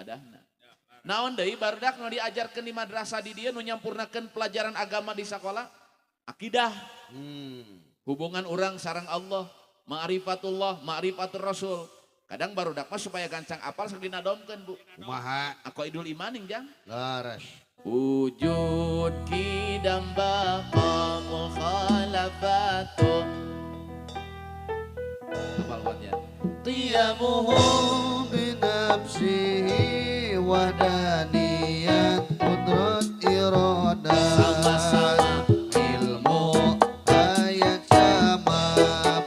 ibadahna. Naon deui barudak nu diajarkeun di madrasah di dieu nu nyampurnakeun pelajaran agama di sekolah? Akidah. Hubungan orang sareng Allah, ma'rifatullah, ma'rifatur rasul. Kadang barudak mah supaya gancang apal sok dinadomkeun, Bu. Kumaha? Aqaidul imaning jang. Laras. Wujud kidam baqa mukhalafatu. Hafal buatnya. Qiyamuhu binafsihi wahdaniyat qudrat iradah. Sama-sama ilmu ayat sama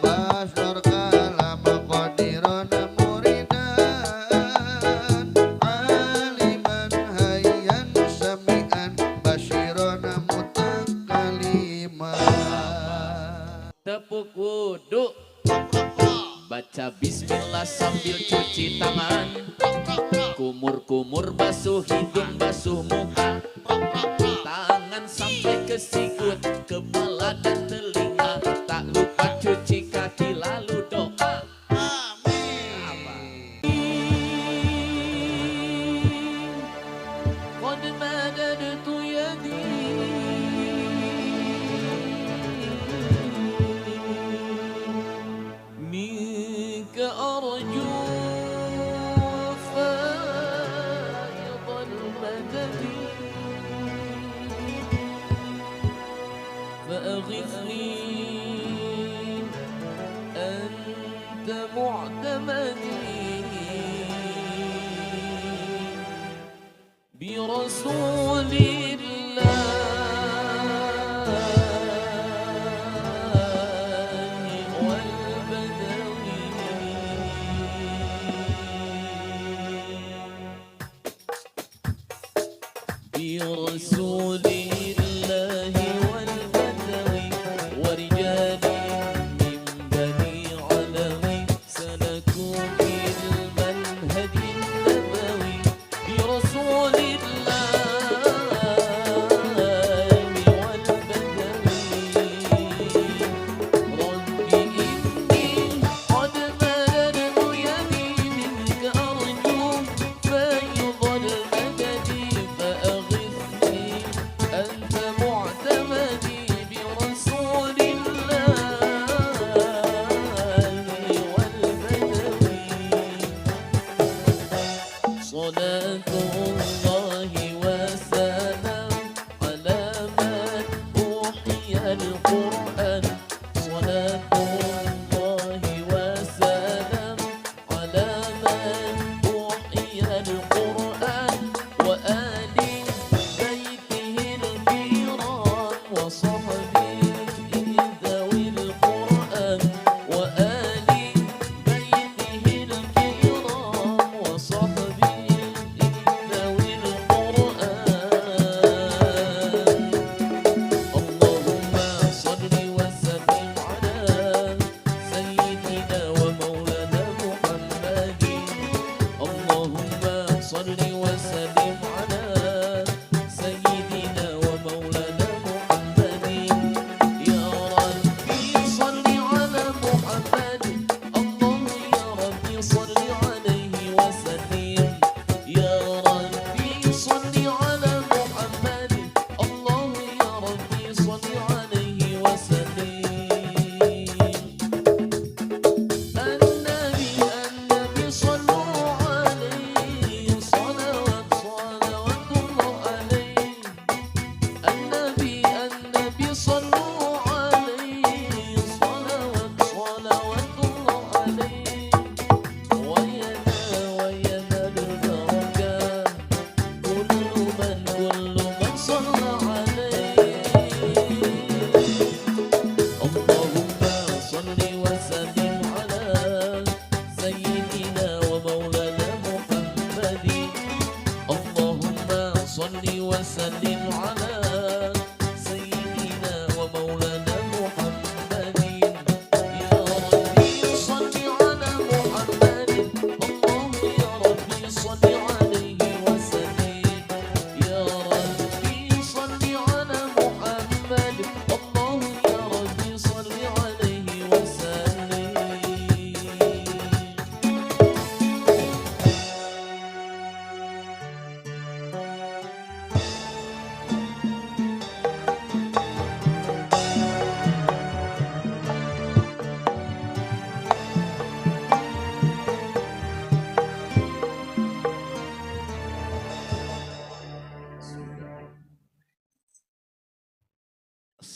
basar kalam qadiran muridan aliman hayyan sami'an basyiran mutakaliman. tepuk wudu. Baca bismillah sambil cuci tangan. Kumur-kumur basuh hidung, basuh muka. Tangan sampai ke sikut, kepala dan telinga. Tak lupa cuci kaki lalu doa. Qad madadtu yadi منك أرجو فائض المدد فأغثني أنت معتمدي برسول برسول الله والبدوي ورجال من بني علوي سلكوا في المنهج النبوي برسول الله والبدوي رب إني قد مددت يدي منك أرجو فيض المدد أنت معتمدي برسول الله والبدوي صلاة الله وسلام على من أوحي القرآن صلاة الله وسلام على من أوحي القرآن وآل بيته الكرام وصحبه ذوي القرآن وآل بيته الكرام وصحبه ذوي القرآن اللهم صل وسلم على سيدنا ومولانا محمد اللهم صل وسلم على سيدنا ومولانا محمد يا ربي صل على محمد الله يا ربي صل عليه وسلم يا ربي صل على محمد الله يا ربي صل عليه وسلم النبي صلوا عليه صلوات الله عليه النبي صلوا عليه صلوات الله عليه وينا البركات كل من صلى عليه اللهم صل وسلم على سيدنا ومولانا محمد اللهم صل وسلم على سيدنا ومولانا محمد يا ربي صل على محمد الله يا ربي صل عليه وسلم يا ربي صل على محمد الله يا ربي صل عليه وسلم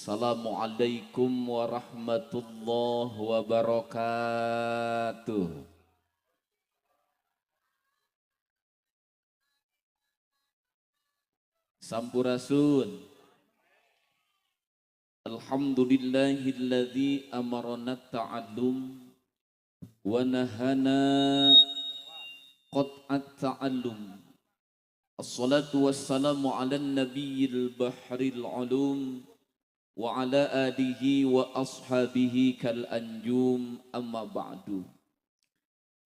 Assalamualaikum warahmatullahi wabarakatuh. Sampurasun. Alhamdulillahilladzi amarana ta'allum wa nahana qat'at ta'allum. Assalatu wassalamu ala nabiyil bahril ulum wa ala alihi wa ashabihi kal anjum amma ba'du.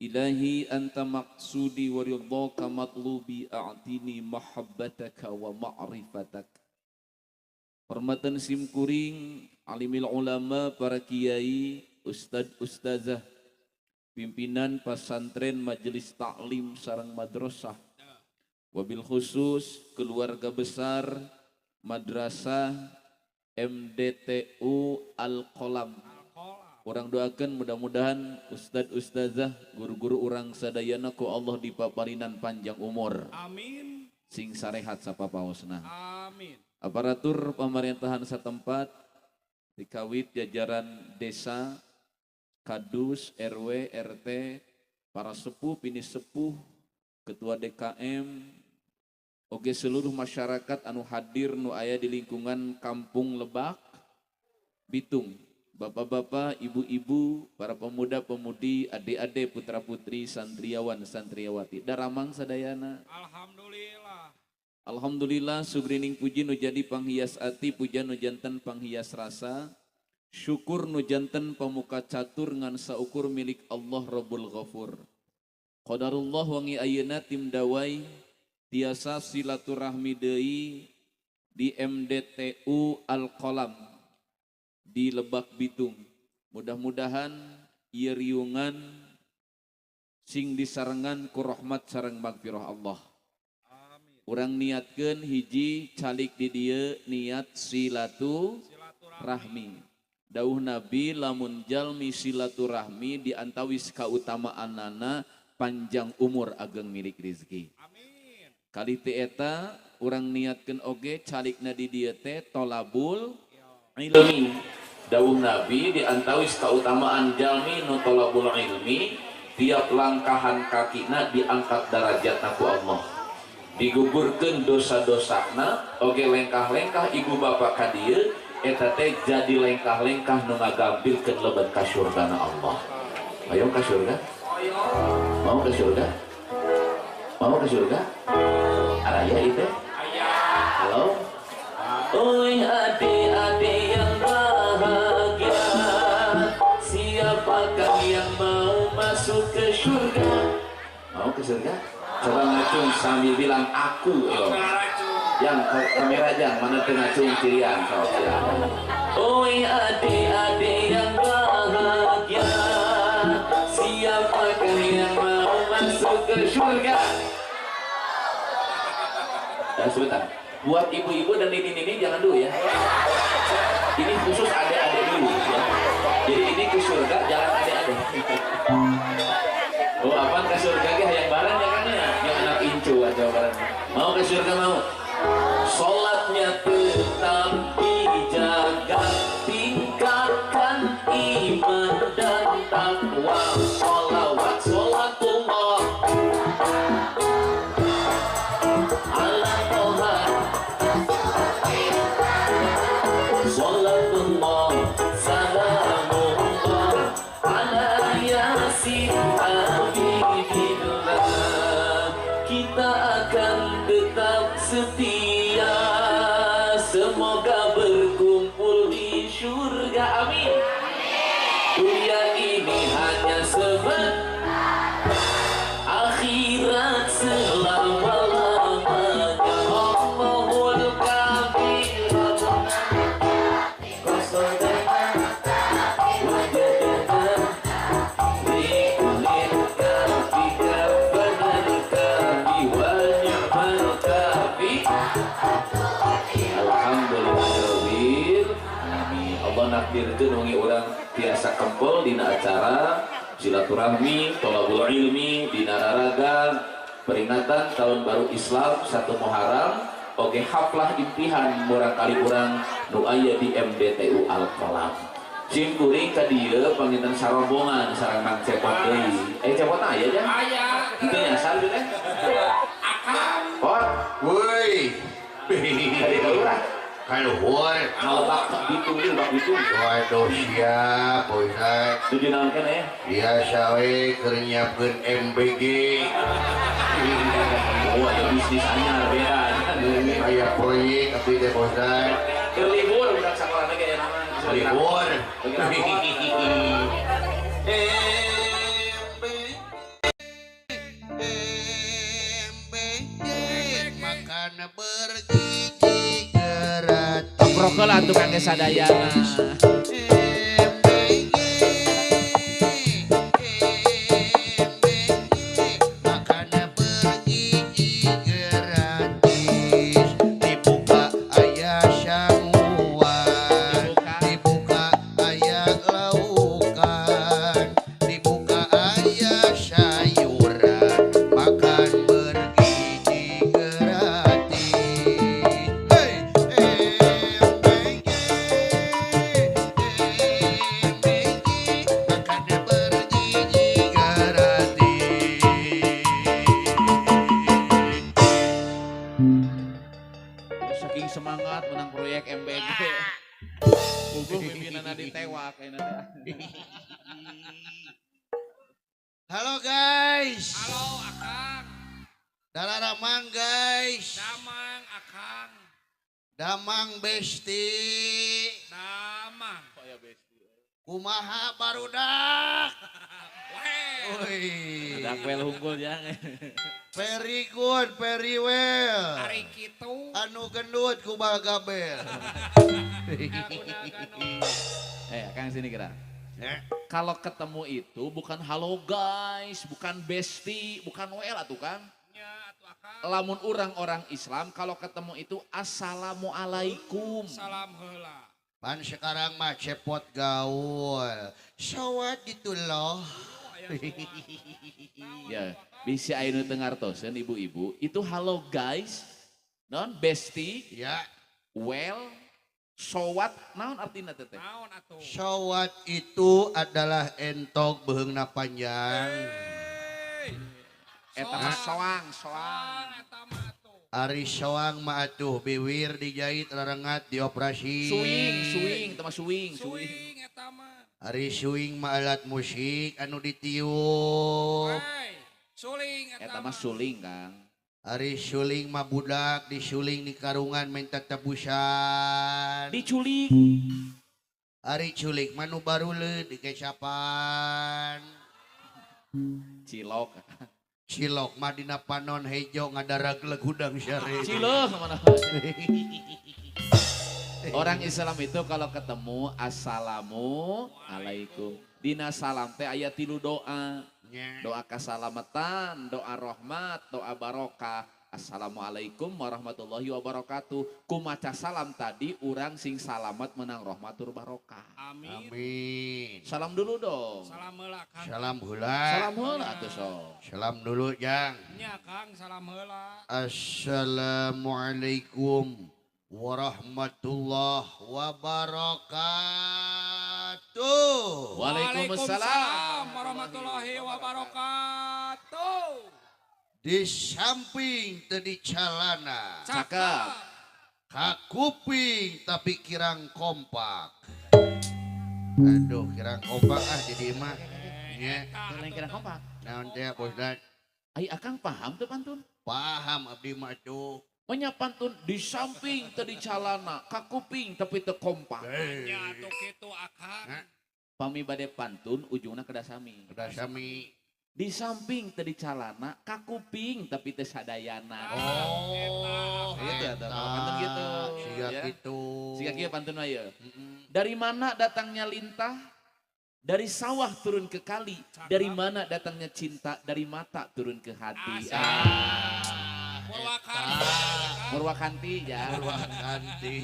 Ilahi anta maqsudi wa ridhaka matlubi a'tini mahabbataka wa ma'rifataka. Hormatan simkuring alimil ulama, para kiai, ustadzah, pimpinan pesantren, majelis taklim sareng madrasah, wabil khusus keluarga besar madrasah MDTU Al-Qalam. Orang doakan mudah-mudahan ustad-ustazah, guru-guru orang sadayana ku Allah dipaparinan panjang umur. Amin. Sing sarehat sapapaosna. Amin. Aparatur pemerintahan setempat, dikawit jajaran desa, kadus, RW, RT, para sepuh, pini sepuh, ketua DKM, oge seluruh masyarakat anu hadir nu aya di lingkungan Kampung Lebak, Bitung, bapak-bapak, ibu-ibu, para pemuda-pemudi, adik-adik, putra-putri, santriawan, santriawati, daramang sadayana. Alhamdulillah. Alhamdulillah sugrining puji nu jadi panghias ati, puja nu janten panghias rasa, syukur nu janten pamuka catur ngan saukur milik Allah Rabbul Ghafur. Qadarullah wangi ayeuna tim dawai tiasa silaturahmi deui di MDTU Al-Qalam di Lebak Bitung. Mudah-mudahan ieu riungan sing disarengan ku rahmat sareng magfirah Allah. Urang niatkeun hiji calik di dieu niat silaturahmi. Dawuh Nabi lamun jalmi silaturahmi diantawis kautamaanana panjang umur ageng milik rezeki. Amin. Kali teu eta urang niatkeun oge calikna di dieu teh tolabul ilmi. Dawuh Nabi diantawis kautamaan jalmi nu tolabul ilmi, tiap langkahan kakina diangkat derajatna ku Allah. Digugurkeun dosa-dosana, oge lengkah-lengkah ibu bapak ka dieu eta teh jadi lengkah-lengkah nu ngagampilkeun lebet ka surgana Allah. Ayo ka surga? Mau ke surga? Mau ke surga? Araya itu? Halo? Oi adik-adik yang bahagia, siapakah yang mau masuk ke surga? Mau ke surga? Coba ngacung sambil bilang aku yo. Yang kamera jang mana tengah cung cirian sok ya. Oi adik-adik yang bahagia, siapakah yang mau masuk ke surga? Ya sebentar. Buat ibu-ibu dan nini-nini jangan dulu ya. Ini khusus adik-adik dulu ya. Jadi ini ke surga jangan adik-adik. Oh apaan ke surga ge hayang bareng ya kan ya? Yang anak incu aja bareng. Mau ke surga mau? Salatnya tetap dijaga, tingkatkan iman dan takwa. Sholawat sholatullah ala Toha, sholatullah salamullah ala Yasin Habibullah. Kita akan tetap setia, semoga berkumpul di surga, amin. Dunia ini hanya sebentar, akhirat selama-lamanya. Allahul kabir nakdirkeun wengi urang tiasa kempel dina acara silaturahmi thalabul ilmi dina raraga peringatan tahun baru Islam 1 Muharram oke haflah impihan barangkali urang nu aya di MDTU Al-Qalam. Sim kuring ka dieu panginten sarombongan sareng Mang Cepot deui. Cepot aya jan? Aya. Itu nyasar gitu kan? Akang. Pot. Woi. Tadi ka urang. Kaluhur. Kalau bak ditunggu bak ditunggu. Waduh siap, Boy. Tujuh naon kana ya? Biasa we keur nyiapkeun MBG. Oh, ya bisnis anyar beda. Aya proyek abdi teh Bosan. Keur libur budak sakola ge ya nama. Libur. Makan bergigi gerat. Tokrok lah tuh kangge sadayana. Saking semangat menang proyek MBG. Punggung pimpinanna ditewak ayeuna teh. Halo guys. Halo Akang. Dalaramang guys. Damang Akang. Damang Besti. Damang. Kumaha barudak. Weh. Dak wel hunggul jang. Very good, very well. Hari kitu. Anu gendut ku bagabel. Kang sini kira. Ya. Kalau ketemu itu bukan halo guys, bukan besti, bukan wel atuh Kang. Nya atuh Akang. Lamun orang Islam kalau ketemu itu assalamualaikum. Salam heula. Pan sekarang mah cepot gaul. Sawat gitu loh. Ya, bisa ayeuna teu ngartoseun ibu-ibu, itu halo guys, non besti, Ya, well, sowat, naon artina teh teh? Naon atuh? sawat itu adalah entok beheungna panjang. Eta mah soang. Soang eta mah atuh. Ari sawang mah atuh biwir dijahit larengat dioperasi. Suing, teh mah suing. Suing eta mah. Ari suing mah alat musik anu ditiup. Weh. Suling Eta mah suling Kang. Ari suling mah budak disuling di karungan minta tebusan. Diculik. Ari culik manu baruleut di kecapan. Cilok. Cilok mah dina panon hejo ngadaragleg hudang syare. Cilok mana? Orang Islam itu kalau ketemu assalamualaikum. Dina salam teh aya 3 doa. Doa keselamatan, doa rahmat, doa barokah. Assalamualaikum warahmatullahi wabarakatuh. Kumaca salam tadi urang sing salamet menang rahmatur barokah. Amin. Amin. Salam dulu dong. Salam heula Kang. Salam heula. Salam heula atuh sok. Salam dulu Jang. Nya Kang salam heula. Assalamualaikum warahmatullahi wabarakatuh. Waalaikumsalam warahmatullahi wabarakatuh. Di samping tadi calana, Cakep. kakuping tapi kirang kompak. Aduh kirang kompak jadi mah. Nya, Lain kira kompak. naon teh Bosdan? Ai akang paham tuh pantun? Paham abdi mah tuh. Nya pantun di samping tadi calana, kakuping tapi teu kompak. Nya atuh kitu Akang. Pami bade pantun ujungna kedah sami. Udah sami. Di samping tadi calana, kakuping tapi teu sadayana. Oh, Gitu atuh, kalau pantun gitu. Siga Ya. gitu. Siga kieu pantun mah ye. Mm-mm. Dari mana datangnya lintah? Dari sawah turun ke kali. Dari mana datangnya cinta? Dari mata turun ke hati. Purwakarta. Murwakanti ya. Ganti.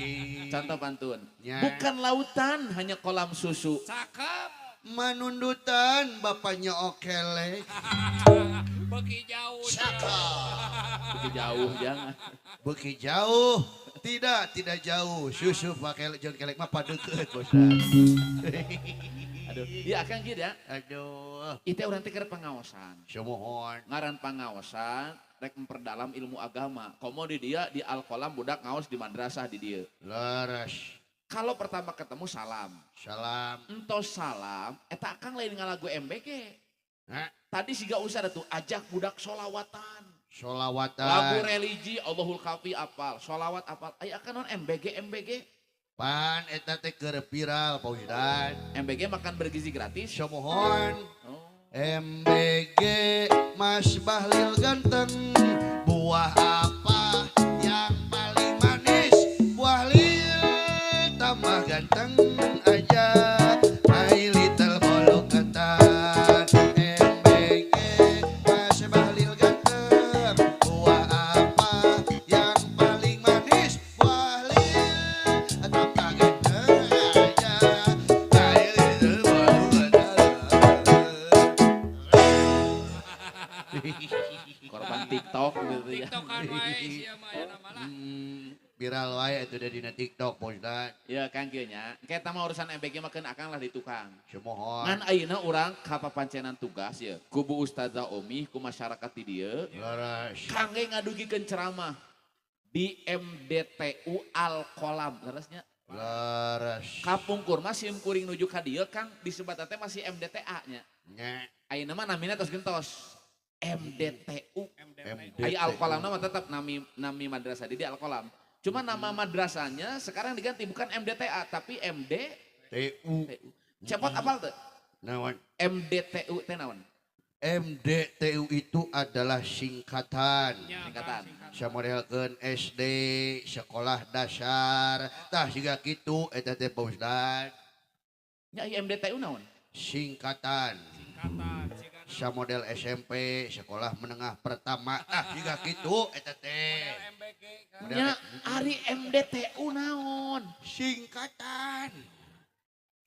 Contoh pantun. Ya. Bukan lautan, hanya kolam susu. Cakep. Manundutan bapaknya okelek. Beki jauh. Beki jauh jangan. Beki jauh. Tidak jauh. Susu pakai John kelek mah padeukeut bosan. Aduh, iya Kang gitu ya. Aduh. Itu orang teh keur pengaosan. Semohon. Ngaran pengaosan rek memperdalam ilmu agama. Komo di dia di Al-Qalam budak ngaos di madrasah di dia. Laras. Kalau pertama ketemu salam. Salam. Entos salam, eta Kang lain ngalagu MBG. Hah? Tadi siga usah tuh ajak budak solawatan. Solawatan. Lagu religi Allahul Kafi apal, solawat apal. Aya kan non MBG. Pan eta teh keur viral Pak Ustad. MBG makan bergizi gratis. Semohon. Oh. MBG Mas Bahlil ganteng. Buah apa yang paling manis? Buah lil tambah ganteng aja. My little bolu ketan. MBG Mas Bahlil ganteng. Buah apa yang paling manis? Buah lil tambah ganteng aja. My little bolu ketan. Korban TikTok gitu ya. TikTokan wae sia mah aya malah. Viral wae itu udah dina TikTok Pak Ustad. Ya Kang kieu nya. Kita mah urusan MBG makan akang lah di tukang. Semohon. Ngan ayeuna urang kapapancenan tugas ya. Kubu Ustazah Omi ku masyarakat di dieu. Laras. Kangge ngadugikeun ceramah di MDTU Al-Qalam. Larasnya Laras. kapungkur mah sim kuring nuju ka dieu Kang disebat teh masih MDTA nya. Nya. Ayeuna mah namina tos gentos. MDTU. MDT. Aya Al-Qalam nama tetap nami madrasah di Al-Qalam. Cuma nama madrasahnya sekarang diganti bukan MDTA tapi MDTU. TU. Cepot apal tuh? Nawan. MDTU teh naon? MDTU itu adalah singkatan. Singkatan. Samodelkeun SD, sekolah dasar. Tah siga kitu eta teh Pak Ustad. Nya ieu MDTU naon? Singkatan. Singkatan siga Samodel SMP, sekolah menengah pertama. Tah siga kitu eta teh. MBG kan. Nya ari MDTU naon? Singkatan.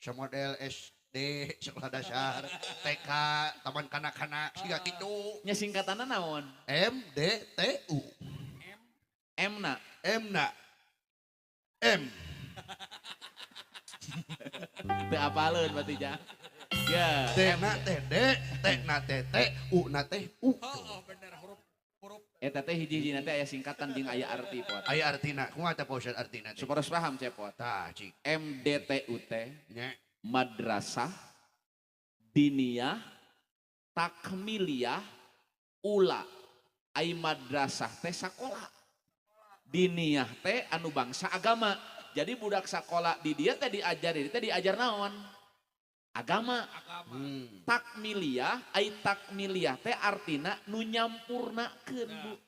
Samodel SD, sekolah dasar, TK, taman kanak-kanak, siga kitu. Nya singkatanna naon? MDTU. M-na. M-na. M. Teu apaleun berarti ja. Ya, T-na teh D, T-na teh T, U-na teh U. Oh, bener huruf eta teh hiji-hiji nanti aya singkatan jeung aya arti pot. Aya artina, kumaha teh Pak Ustad artina teh? Supaya paham cepot. Tah, cik. MDTU teh Nya. Madrasah Diniyah Takmiliyah Ula. Ai madrasah teh sakola. Diniyah teh anu bangsa agama. Jadi budak sakola di dia teh diajari, teh diajar naon? Agama. Takmiliyah, ai takmiliyah teh artina nu nyampurnakeun Bu.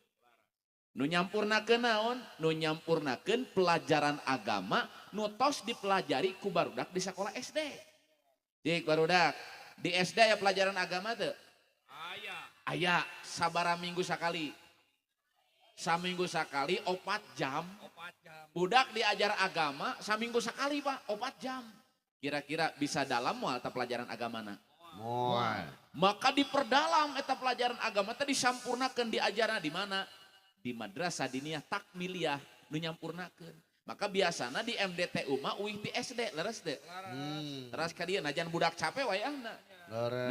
Nu nyampurnakeun naon? Nu nyampurnakeun pelajaran agama nu tos dipelajari ku barudak di sekolah SD. Dik barudak, di SD ya pelajaran agama teu? Aya. Aya sabara minggu sakali. Saminggu sakali 4 jam. 4 jam. Budak diajar agama saminggu sekali Pak, 4 jam. Kira-kira bisa dalam moal eta pelajaran agamana. Moal. Maka diperdalam eta pelajaran agama teh disampurnakeun diajarna di mana? Di madrasah diniyah takmiliyah nu nyampurnakeun. Maka biasana di MDTU mah uih ti SD leres teh. Teras ka dieu najan budak capek wayahna.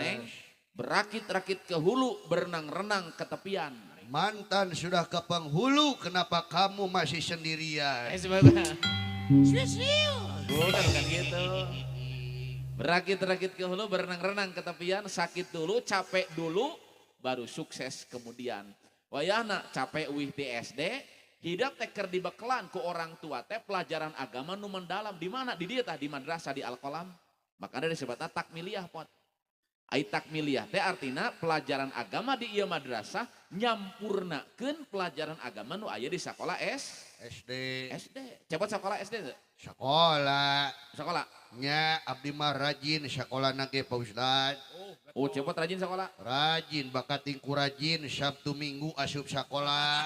Neng berakit-rakit ke hulu, berenang-renang ke tepian. Mantan sudah ke penghulu, kenapa kamu masih sendirian? Sebabnya bukan gitu. Berakit-rakit ke hulu, berenang-renang ke tepian, sakit dulu, capek dulu, baru sukses kemudian. Wayahna capek uih di SD, hidup teker dibekelan ku orang tua teh pelajaran agama nu mendalam di mana? Di dia tah di madrasah di Al-Qalam. Makanya disebutna takmiliyah pot. Ai takmiliyah teh artina pelajaran agama di ieu madrasah nyampurnakeun pelajaran agama nu aya di sekolah SD. SD. Cepot sekolah SD teu? Sekolah. Sekolah. Nya abdi mah rajin sekolah nage Pak Ustad. Oh, cepot rajin sekolah. Rajin, bakat tingku rajin, Sabtu Minggu asup sekolah.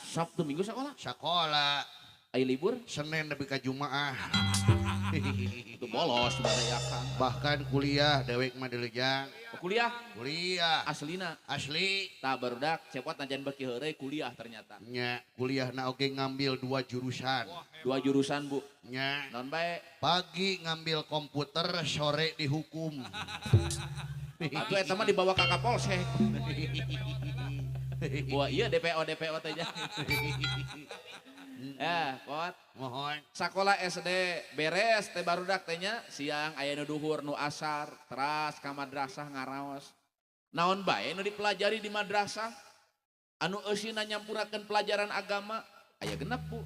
Sabtu Minggu sekolah. Sekolah. Ai libur. Senin lebih ke Jumaah. Itu bolos badayakan. Bahkan kuliah dewek mah dilejang. Kuliah Kuliah aslina asli. tak barudak cepot najan beki heureuy kuliah ternyata. Nya kuliah na oge ngambil 2 jurusan. 2 jurusan Bu. Nya Non bae. pagi ngambil komputer, sore dihukum. Atuh eta mah dibawa ka Kapolsek. Wah iya DPO teh nya. Pot. Mohon. Sakola SD beres teh barudak teh nya siang aya nu duhur nu asar teras ka madrasah ngaraos. Naon bae nu dipelajari di madrasah? Anu eusina nyampurakeun pelajaran agama aya genep Bu.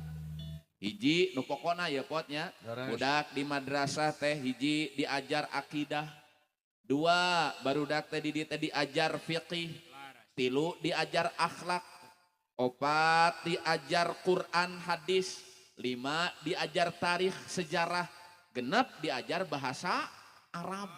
Hiji nu pokona ya potnya budak di madrasah teh hiji diajar akidah. 2 barudak teh di dieu teh diajar fiqih. 3 diajar akhlak. 4 diajar Quran hadis. 5 diajar tarikh sejarah. 6 diajar bahasa Arab.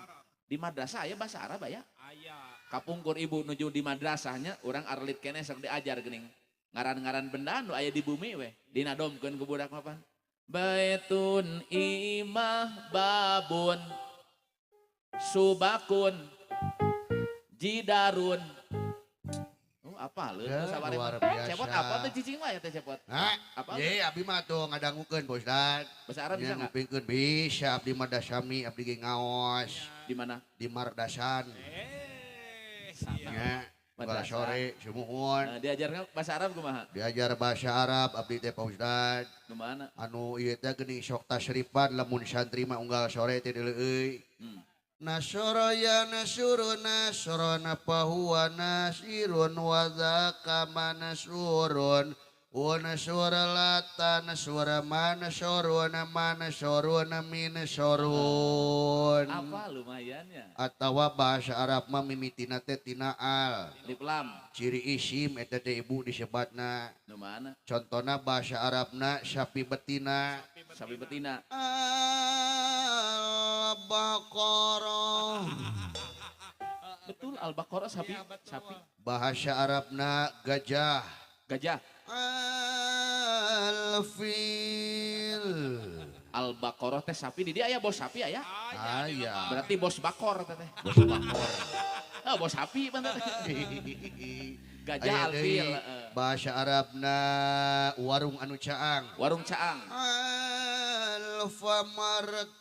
Di madrasah aya bahasa Arab aya. Aya. Kapungkur ibu nuju di madrasahnya orang arlit kene sok diajar geuning. Ngaran-ngaran benda nu aya di bumi we. Dinadomkeun ku budak mah. Baitun imah babun subakun jidarun. Apa lu Ya, sabari luar mah. biasa. Cepot apa tuh cicing mah ya teh cepot? Hah? Apa? Ye abdi mah tuh ngadangukeun Pak Ustad. Bahasa Arab bisa enggak? Ngupingkeun bisa abdi mah dasami abdi ge ngaos Di mana? di Mardasan. Siap. Nya Madrasah. sore sumuhun. Diajarkan bahasa Arab kumaha? Diajar bahasa Arab abdi teh Pak Ustad. Nu mana? Anu ieu teh geuning sok tasrifan lamun santri mah unggal sore teh deuleuy. Nasara ya nasuru nasrana fahuwa nasirun wa dzaka manasurun wa nasura lata nasura manasurun manasurun minasurun. Apa lumayan ya? Atawa bahasa Arab mah mimitina teh tina al. Di pelam. Ciri isim eta teh ibu disebatna. Nu mana? Contohna bahasa Arabna sapi betina. Sapi betina. Al-Baqarah. Betul Al-Baqarah sapi. Iya, betul. Sapi. Bahasa Arabna gajah. Gajah. Al-Fil. Al-Baqarah teh sapi di dia aya bos sapi aya. Aya. Berarti bos bakor teh. Bos bakor. Ah bos sapi bener. Gajah Aya alfil. deui bahasa Arabna warung anu caang. Warung caang. Alfamart.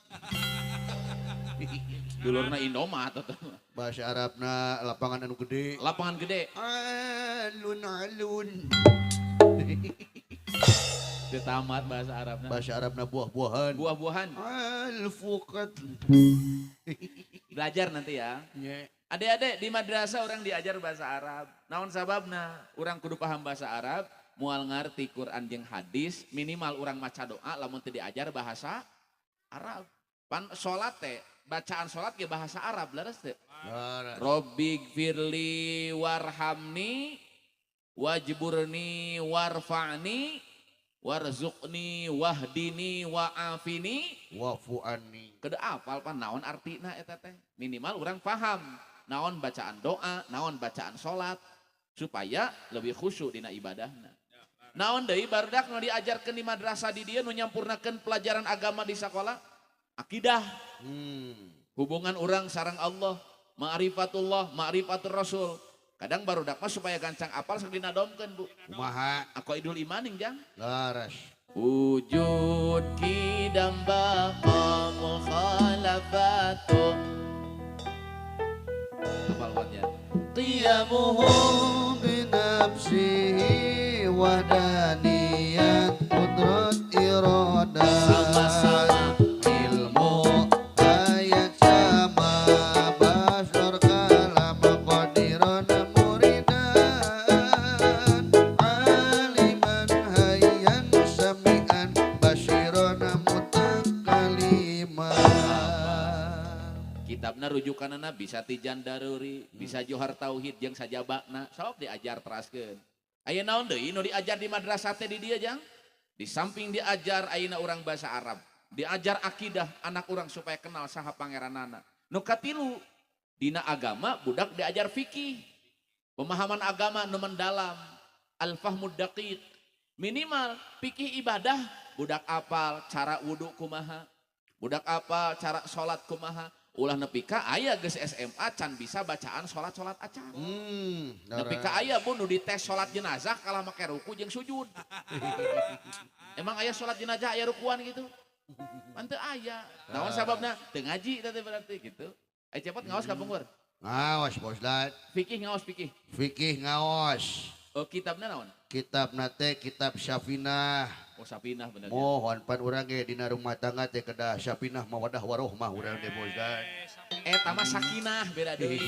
Dulurna Indomaret atau Bahasa Arabna lapangan anu gede. lapangan gede. Alun-alun. Teu tamat bahasa Arabna. Bahasa Arabna buah-buahan. Buah-buahan. Al-fuqat. Belajar nanti ya. Adik-adik di madrasah orang diajar bahasa Arab. Naon sababna? Orang kudu paham bahasa Arab, moal ngarti Quran jeung hadis, minimal orang maca doa lamun teu diajar bahasa Arab. Pan salat teh, bacaan salat ge bahasa Arab leres teu? Robbighfirli warhamni wajburni warfa'ni warzuqni wahdini wa'afini Wafu anni. kedu apal pan naon artina eta teh minimal orang paham naon bacaan doa naon bacaan salat supaya lebih khusyuk dina ibadahna. Naon deui barudak nu diajarkeun di madrasah di dieu nu nyampurnakeun pelajaran agama di sekolah? Akidah. Hubungan orang sareng Allah, ma'rifatullah, ma'rifatur rasul. Kadang barudak mah supaya gancang apal sok dinadomkeun Bu. Kumaha? Aqaidul imaning jang. Laras. Wujud kidam baqa mukhalafatu. Hafal buatnya. Qiyamuhu binafsihi wadaniyat kudrat iradah. Sama-sama. Ilmu ayat sama basar kalam qadiran muridan aliman hayyan sami'an basyiran mutakaliman. Kitabna rujukanana bisa Tijan Daruri, bisa Johar Tauhid jeung sajabakna, sok diajar teraskeun. Aya naon deui nu diajar di madrasah teh di dieu jang? Di samping diajar ayeuna urang bahasa Arab, diajar akidah anak urang supaya kenal saha pangeranana. Nu katilu dina agama budak diajar fikih. Pemahaman agama nu mendalam, al-fahmud daqiq. Minimal fikih ibadah budak apal cara wudu kumaha, Budak apa cara sholat kumaha? Ulah nepi ka aya geus SMA can bisa bacaan sholat acan. Nepi ka aya pun nu dites sholat jenazah kalah make ruku jeung sujud. Emang aya sholat jenazah aya rukuan gitu? Manteu aya. Naon sababna? Teu ngaji teh berarti gitu. Aya cepot ngaos ka Pungkur. Ngaos Pak Ustad. Fikih ngaos fikih. Fikih ngaos. Oh kitabna naon? Kitab nate kitab Syafinah. Oh Sapinah bener. Mohon pan urang ge dina rumah tangga teh kedah Syafinah mawadah warohmah urang teh Pak Ustad. Eta mah sakinah beda deui.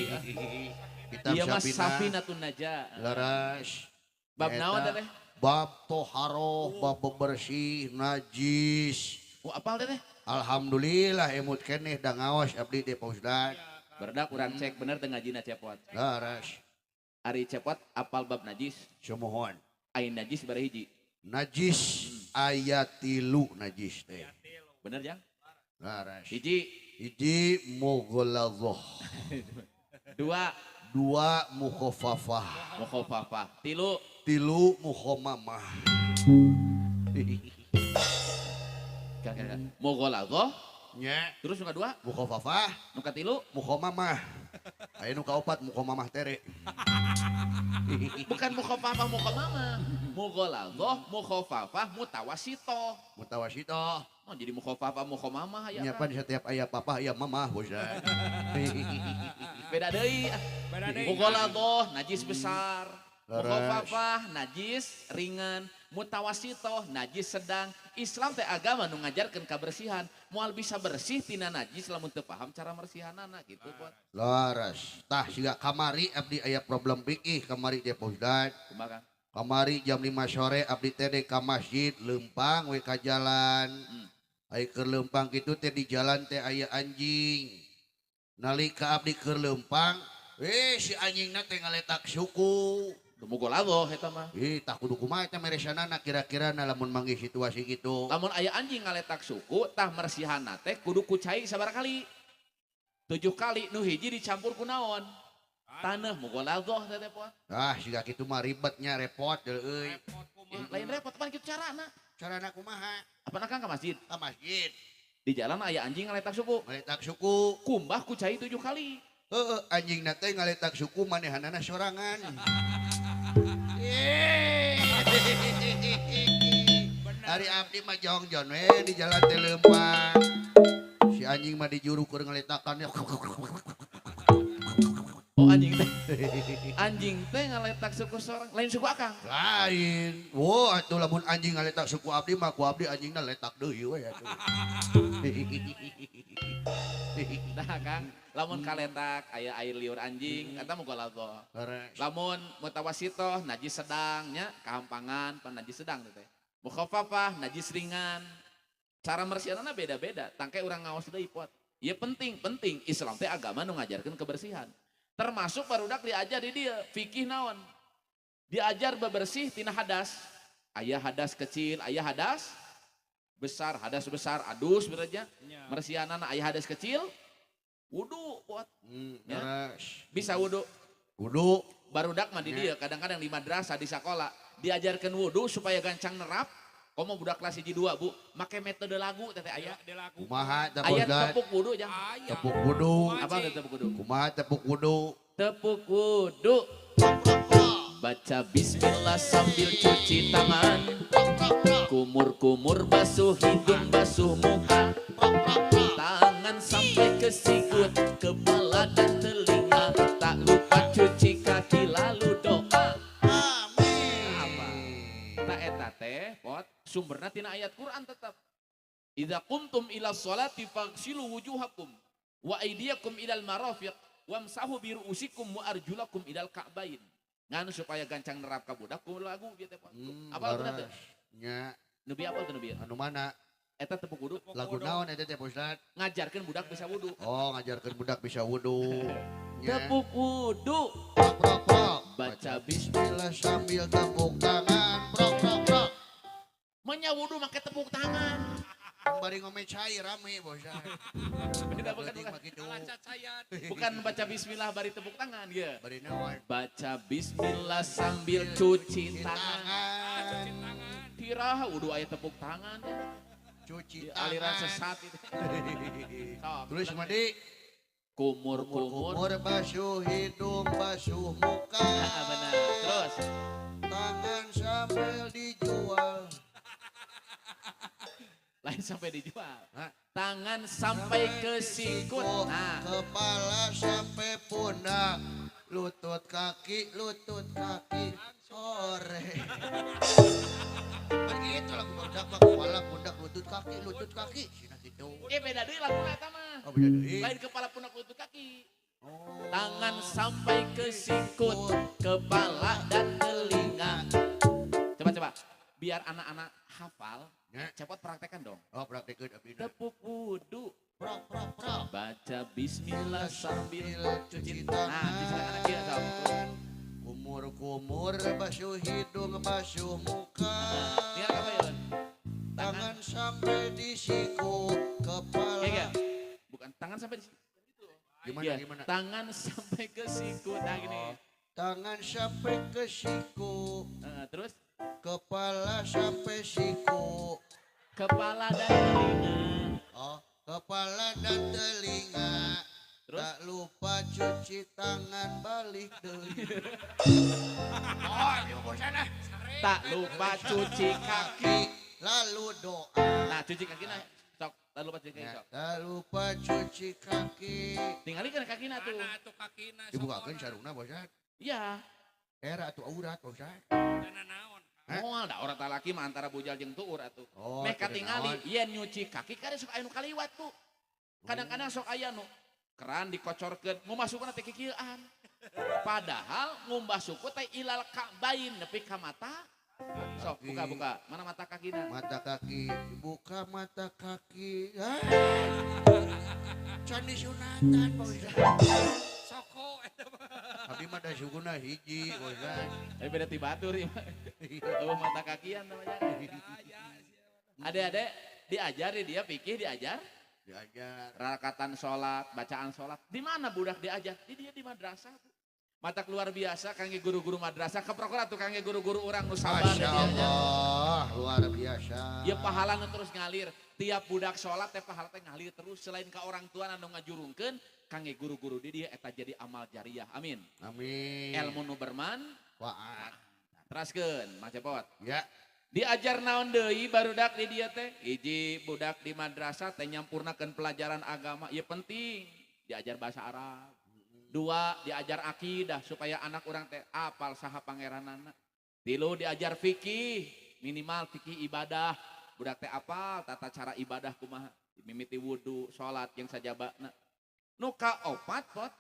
Kitab Ieu mah Syafinah. Safinatun Najah. Laras. Bab Eta naon teh? Bab toharoh, bab bebersih, najis. Oh apal teh? Alhamdulillah emut keneh da ngaos abdi teh Pak Ustad. Barudak urang cek bener teu ngajina cepot. Laras. Ari cepot apal bab najis. Sumohon. Ain najis bari hiji. Najis ayat 3 najis teh. Bener Jang? Laras. Hiji, Hiji mughaladzah. dua, 2 mukhafafah. mukhafafah. Tilu, 3 mukhamamah. mughaladzah. Nya Terus nu kadua, mukhafafah, nu katilu, mukhamamah. Aya nu kaopat mukhamamah tere. bukan mukhafafah mukhamamah. Mughaladzah, mukhafafah, mutawasitoh. Mutawasito. Oh, jadi mukhafafah mukhamamah aya. Nya pan setiap aya papa aya mamah bosan. Beda deui. Mughaladzah najis besar. Laras. Mukhafafah najis ringan, mutawasitoh najis sedang. Islam teh agama nu ngajarkeun kabersihan. Moal bisa bersih tina najis lamun teu paham cara mersihanana gitu buat. Laras. Tah siga kamari abdi aya problem fikih kamari dia Pak Ustad. Kumaha Kang? Kamari jam 5 sore abdi teh ka masjid leumpang we ka jalan. Aya keur leumpang kitu teh di jalan teh aya anjing. Nalika abdi keur leumpang, si anjingna teh ngaletak suku. Mughaladzah eta mah. Tah kudu kumaha teh meresanana kira-kira lamun manggih situasi kitu. Lamun aya anjing ngaletak suku, tah mersihanna teh kudu kucai sabaraha kali? 7 kali, nu hiji dicampur ku naon? Taneuh mughaladzah teh poe. Ah siga kitu mah ribetnya repot euy. Lain repot pan kitu carana. Carana kumaha? Apana Kang ka masjid? Ka masjid. Di jalan aya anjing ngaletak suku. Ngaletak suku. Kumbah kucai 7 kali. Heeh, anjingna teh ngaletak suku manehanana sorangan. Hari abdi mah jongjon we di jalan teh leumpang. Si anjing mah di juru keur ngaletakan. Oh anjing teh. Anjing teh ngaletak suku sorang. Lain suku Akang. Lain. Wo atuh lamun anjing ngaletak suku abdi mah ku abdi anjingna letak deui we atuh. Nah Kang, lamun kaletak aya air liur anjing eta mughaladzah. Lamun mutawasitoh najis sedangnya kahampangan pan najis sedang teh. Mukhafafah najis ringan. Cara mersihanana beda-beda. Tangke urang ngaos deui pot. Ieu penting Islam teh agama nu ngajarkeun kebersihan. Termasuk barudak diajar di dia fikih naon. Diajar bebersih tina hadas. Aya hadas kecil, aya hadas besar, hadas besar adus benernya. Mersihanana aya hadas kecil, wudu pot. Ya. Bisa wudu. Wudu. Barudak mah di dia kadang-kadang di madrasah di sekolah diajarkan wudu supaya gancang nerap. Komo budak kelas 1 2 Bu, make metode lagu teh aya. Kumaha teh Aya Ustaz? tepuk wudu jang. Tepuk wudu. Apa teh tepuk wudu? Kumaha tepuk wudu? Tepuk wudu. Baca bismillah sambil cuci tangan. Kumur-kumur basuh hidung basuh muka. Tangan sampai ke sikut, kepala dan telinga. Tak lupa cuci kaki lalu doa. Pot sumberna tina ayat Quran tetap. Idza qumtum ila sholati faghsilu wujuhakum wa aydiyakum ilal marafiq wamsahu bi ru'usikum wa arjulakum ilal ka'bain. Nganu supaya gancang nerap ka budak ku lagu bieu teh pot. Apal bener teh? Nya. Nebi apal teh nebi? Anu mana? Eta tepuk wudu. Lagu naon eta teh Ustaz? Ngajarkeun budak bisa wudu. Oh, ngajarkeun budak bisa wudu. Tepuk wudu. Prok prok prok. Baca bismillah. Bismillah sambil tepuk tangan. Prok prok prok. Manya wudu make tepuk tangan. Bari ngome cai rame Ustaz. Beda bukan. Bukan baca bismillah bari tepuk tangan ya. Bari naon? Baca bismillah sambil cuci tangan. Kira wudu aya tepuk tangan ya. Cuci aliran tangan. sesat itu. Sok, Tulis ulang Madi. deh. Kumur-kumur. Kumur basuh hidung, basuh muka. Ah, benar. Terus. Tangan sambil dijual. Lain sampai dijual. Hah? Tangan sampai ke sikut. Nah, Kepala sampai pundak. Lutut kaki, sore. Kan gitu lagu barudak mah, kepala, pundak, lutut kaki. Cina gitu. beda deui lagu eta mah. Oh beda deui. Lain kepala pundak lutut kaki. Oh. Tangan sampai ke sikut, kepala dan telinga. Coba. Biar anak-anak hafal, Ya. cepot praktekan dong. Oh praktekeun abina. Tepuk wudhu, Prok. baca bismillah sambil cuci tangan. Nah, cuci tangan lagi ya, Sob. Kumur basuh hidung, basuh muka. Tinggal apa ya? Tangan sampai di siku, kepala. Iya, bukan tangan sampai di siku. Gimana? Iya, tangan sampai ke siku. Nah gini. Tangan sampai ke siku, Terus kepala sampai siku. kepala dan telinga. Oh, kepala dan telinga. Terus? Tak lupa cuci tangan balik deui. Tak lupa cuci kaki. Lalu doa. Nah, cuci kaki nah. Sok, tak lupa cuci kaki, sok. Tak lupa cuci kaki. Tinggalin kakina tuh. Mana atuh kakina Dibukakeun sarungna bosat. Iya. Era atuh aurat bosat. Dana naon? Moal da orang talaki mah antara bujal jeung tuur atuh. Oh, Meh tidak katingali naon. yen nyuci kaki kada sok aya nu kaliwat tuh. Kadang-kadang sok aya nu keran dikocorkeun, ngumbasukna teh kikieuan. Padahal ngumbasuku teh ilal ka'bain nepi ka mata. Sok buka. Mana mata kakina? Mata kaki, buka mata kaki. Candi sunatan bosat. Soko eta mah. Abi mah da suguna hiji bosat. Tapi beda ti batur ieu. Oh mata kakian namanya. Adek-adek diajar dia pikir diajar Diajar. rakatan sholat, bacaan sholat. Di mana budak diajar? Dia di madrasah. Mata luar biasa kangge guru-guru madrasah. Keprokorat tuh kangge guru-guru orang nu sabar. Masya Allah, luar biasa. Ya pahala nu terus ngalir. Tiap budak sholat teh pahala teh ngalir terus. Selain ke orang tua anu ngajurungkeun, kangge guru-guru di dia eta jadi amal jariah. Amin. Amin. Ilmu nu Waat. teraskeun, macepot. Ya. Diajar naon deui barudak di dia teh? Hiji budak di madrasah teh nyampurnakeun pelajaran agama, ieu penting. Diajar bahasa Arab. Dua, diajar akidah supaya anak orang teh apal saha pangeranana. Tilu, diajar fikih, minimal fikih ibadah. Budak teh apal tata cara ibadah kumaha, mimiti wudu, salat yang sajabana. Nu kaopat pot,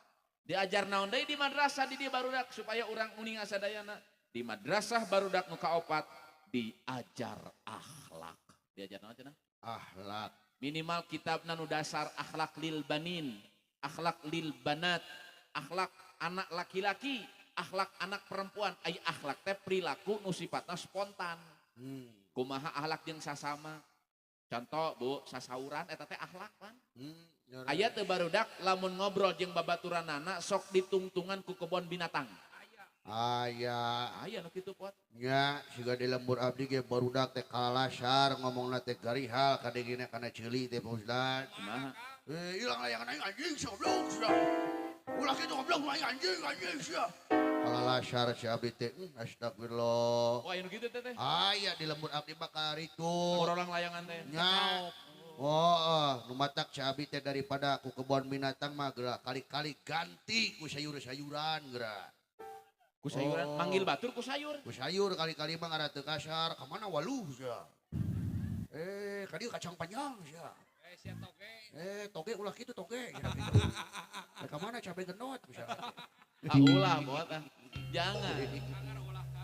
diajar naon deui di madrasah di dia barudak supaya orang uning asadayana. Di madrasah barudak nu kaopat diajar akhlak. Diajar naon cenah? Akhlak. Minimal kitabna nu dasar akhlak lil banin, akhlak lil banat, akhlak anak laki-laki, akhlak anak perempuan. Ai akhlak teh perilaku nu sifatna spontan. Kumaha akhlak jeung sasama. Contoh Bu, sasauran eta teh akhlak kan. Aya teu barudak lamun ngobrol jeung babaturanana sok ditungtungan ku kebon binatang. Aya. Aya nu kitu pot. Nya siga di lembur abdi ge barudak teh kalasar ngomongna teh garihal kadengina kana ceuli teh Pak Ustad. Kumaha? Ilang layangan aing anjing goblok sia. Ulah kitu goblok aing anjing sia. Kalasar si abdi teh astagfirullah. Oh aya nu kitu teh teh. Aya di lembur abdi bakal ritu. Ngorolang layangan teh. Nya. Oh, nu matak si abdi teh daripada ku kebon binatang mah geura kali-kali ganti ku sayur-sayuran geura. Ku sayuran Oh. manggil batur ku sayur. Ku sayur kali-kali mah ngara teu kasar, ka mana waluh sia. Kadieu kacang panjang sia. Sia toge. Toge ulah kitu toge. Kira kitu. Ka mana cabe genot bisa. Ulah bot. Jangan.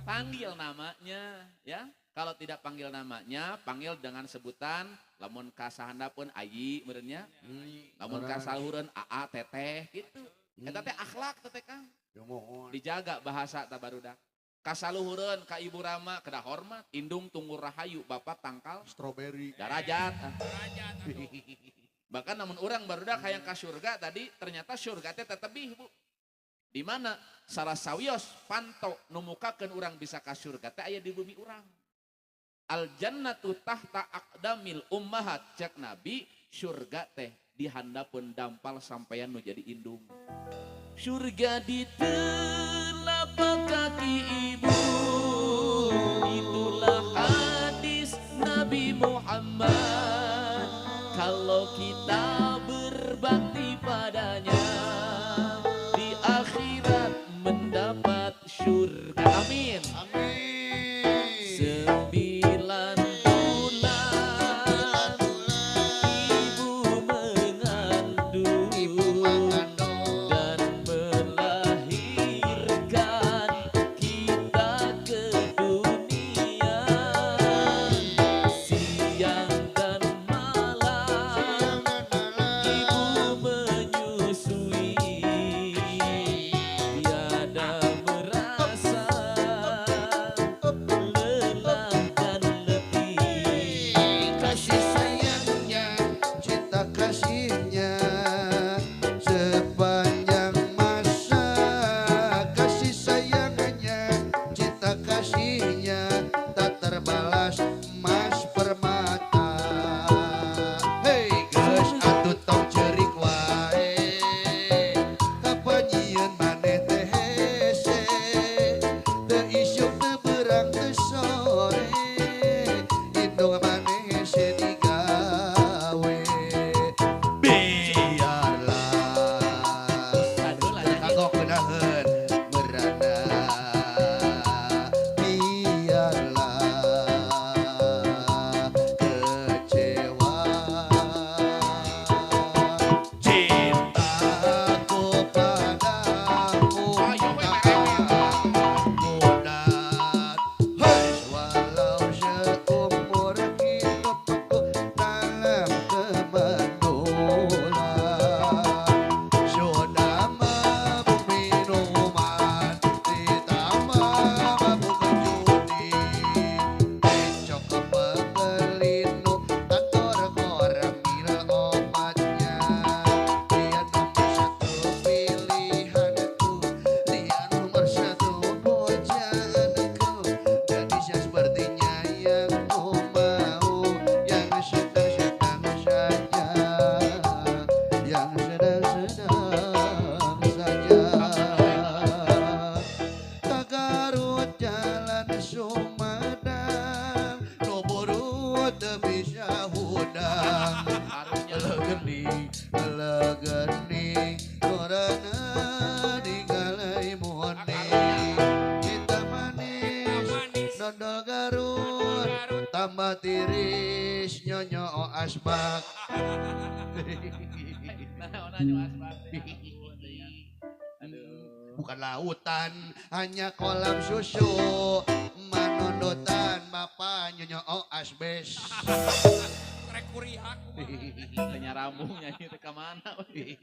Panggil namanya ya. Kalau tidak panggil namanya, panggil dengan sebutan lamun kasahanda pun ayi meureunnya. Lamun kasaluhureun aa teteh gitu. Eta teh akhlak teteh Kang. Dijaga bahasa tabarudak. Kasaluhureun ka Ibu Rama kedah hormat, indung tunggu rahayu, bapak tangkal Strawberry. darajat. Derajat atuh. Bahkan namun orang barudak hayang ka surga tadi ternyata surga teh tetebih Bu. Di mana salah sawios panto numukakeun urang bisa ka surga teh aya di bumi urang. Al jannatu tahta aqdamil ummahat, cek Nabi, surga teh di handapeun dampal sampean nu jadi indung. Surga di telapak kaki ibu, itulah hadis Nabi Muhammad. Kalau kita berbakti padanya, di akhirat mendapat surga. Amin. Amin. 9 bulan ibu mengandung dan melahirkan kita ke dunia. Siang dan malam ibu menyusui, tiada merasa lelah dan letih. Kasih sayangnya, cinta kasihnya sepanjang masa. Kasih sayangnya, cinta kasihnya tak terbalas emas permata. Hei geus atuh tong ceurik wae, kapanyieun maneh teh hese, teu isuk teu beurang teu sore, indung maneh hese digawe. Biarlah Aduh lah nyanyi. kanggo keunaheun merana, biarlah kecewa. Cintaku padamu Ayo, we, tak mudat, hei, walau seumur hidupku dalam kemandulan. Sudah mabuk minuman, ditambah mabuk judi, becok pegelinu, kantor orang mil obatnya. Dia nomor satu pilihanku, dia nomor satu pujaanku. Gadisnya sepertinya yang ku mau, yang sedang-sedang saja, yang sedang-sedang saja. Tagarut jalan Sumedang, nu buru teu bisa hudang. Harusnya Legening korana digalai muning. Kita manis dodol Garut, tambah tiris nyonyo asbak. Bukan lautan, hanya kolam susu. Manundutan bapak nyonyo asbes. Rek kuriak Tanya rambung nyanyi teh ka mana we.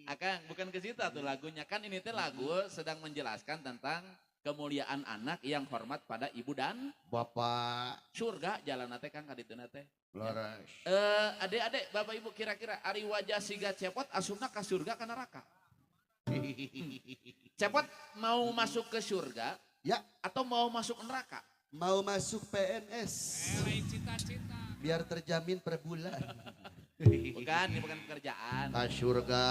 Akang bukan ke situ tuh lagunya, kan ini teh lagu sedang menjelaskan tentang kemuliaan anak yang hormat pada ibu dan Bapak surga jalan teh Kang kadituna teh. Loras. Adik-adik Bapak Ibu kira-kira ari wajah siga cepot asupna ka surga ka neraka? Cepot mau masuk ke surga Ya, atau mau masuk neraka? mau masuk PNS lain cita-cita. biar terjamin per bulan. Bukan, ini bukan pekerjaan. Ka surga,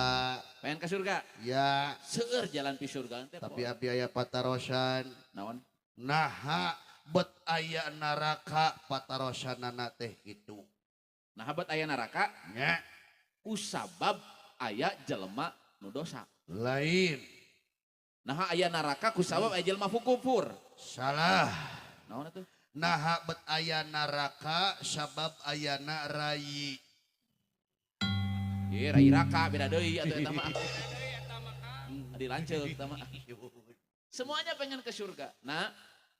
Pengen ke surga? ya, Seueur jalan pi surga teh. tapi abi aya patarosan. naon? Naha bet aya neraka patarosanana teh gitu. Nah, habat aya neraka Nya, kusabab aya jelema nu dosa. lain, Nah, aya neraka kusabab aya jelema kufur. salah. Naon atuh? Naha bet aya neraka sabab ayana rai. Ieu rai raka beda deui atuh eta mah. Deui eta mah Kang. Adi lanceuk eta mah. Semuanya pengen ke surga. Nah,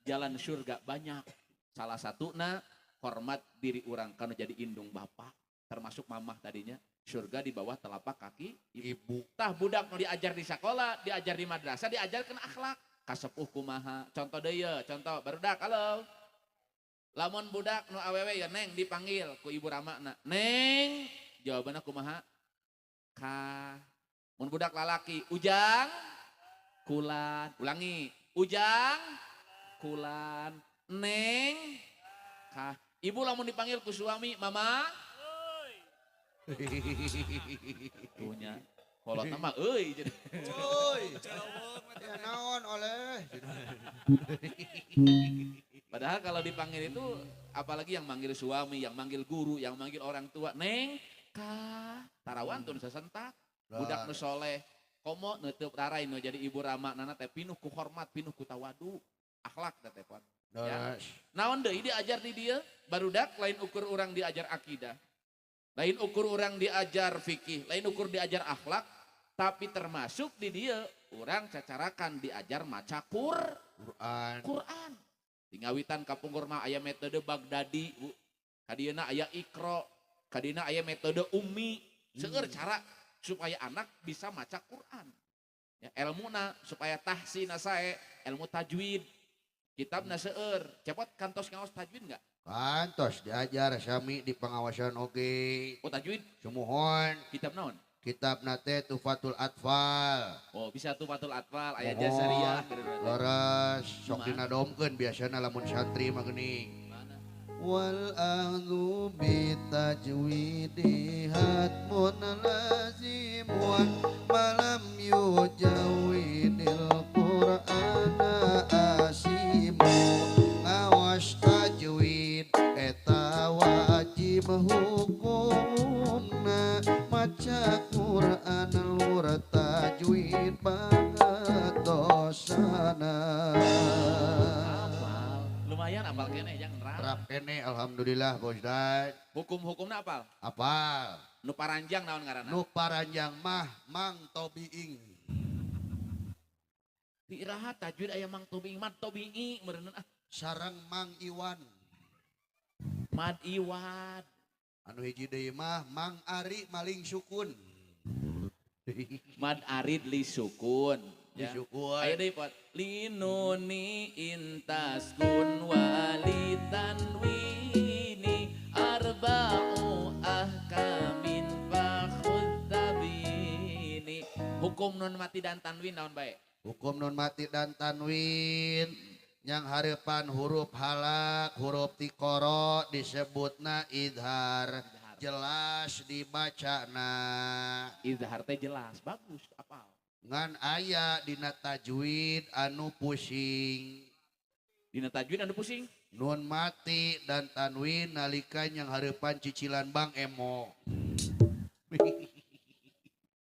jalan surga banyak. Salah satunya hormat diri orang karena jadi indung bapak. Termasuk mamah tadinya. Surga di bawah telapak kaki ibu. Tah budak mau diajar di sekolah, diajar di madrasah, diajarkan akhlak. Kasepuh kumaha. Contoh deui ye, contoh barudak halo. Lamun budak nu awewe ya Neng dipanggil ku ibu ramana. Neng, jawabanna kumaha? Ka. Mun budak lalaki, Ujang, Kulan. Ulangi. Ujang, Kulan. Neng, Ibu lamun dipanggil ku suami, mama. Tuhnya, kolot nama, jadi. Cuy. Ya naon oleh. Padahal kalau dipanggil itu, apalagi yang manggil suami, yang manggil guru, yang manggil orang tua, neng, ka, tarawan tuh sesentak, budak nu soleh, komo neutup tarai nu jadi ibu rama nana teh pinuh ku hormat, pinuh ku tawadu, akhlak teh pon. Ya. Naon deui diajar di dia, barudak lain ukur orang diajar akidah. Lain ukur orang diajar fikih, lain ukur diajar akhlak, tapi termasuk di dia orang cacarakan diajar maca Quran. Tingawitan kapungkur mah aya metode Baghdadi, Bu. Kadieuna aya Iqra, kadieuna aya metode Ummi. Seueur cara supaya anak bisa maca Quran. Ya, ilmuna supaya tahsina sae, ilmu tajwid. Kitabna seueur, cepot kantos ngaos tajwid enggak? Kantos diajar sami di pengawasan oge. Oh tajwid, Sumuhon kitab naon? kitab nate Tufatul Atfal. Oh bisa Tufatul Atfal, aya Jasariyah. Leres sok dinadomkeun biasana lamun santri mah geuning. Wal a'dzu bitajwidi hatmun lazimun malam yujawidil qur'ana asimu ngawas tajwid eta wajib hukumna maca Qur'an lur tajwid banget dosana. Lumayan apal kene jangan nerap. Rap kene alhamdulillah Pak Ustad. Hukum-hukumna apal? Apal. Nu paranjang naon ngaranna? Nu paranjang mah Mang Tobiing. Di iraha tajwid aya Mang Tobiing, Mad Tobiing meureun ah. Sareng Mang Iwan. Mad Iwad. Anu hiji deui mah Mang Ari Maling Sukun. Mad Arid Li Sukun. Ya. Sukun. Aya deui pot. Linuni intaskun walitanwini arba'u ahkamin fakhudh tabini. Hukum nun mati dan tanwin naon bae? Hukum nun mati dan tanwin yang harapan huruf halak, huruf tikoro disebutna idhar. Jelas dibacana. Izhar teh jelas, bagus, apal. Ngan aya dina tajwid anu pusing. Dina tajwid anu pusing. Nun mati dan tanwin nalika yang harapan cicilan Bang Emo.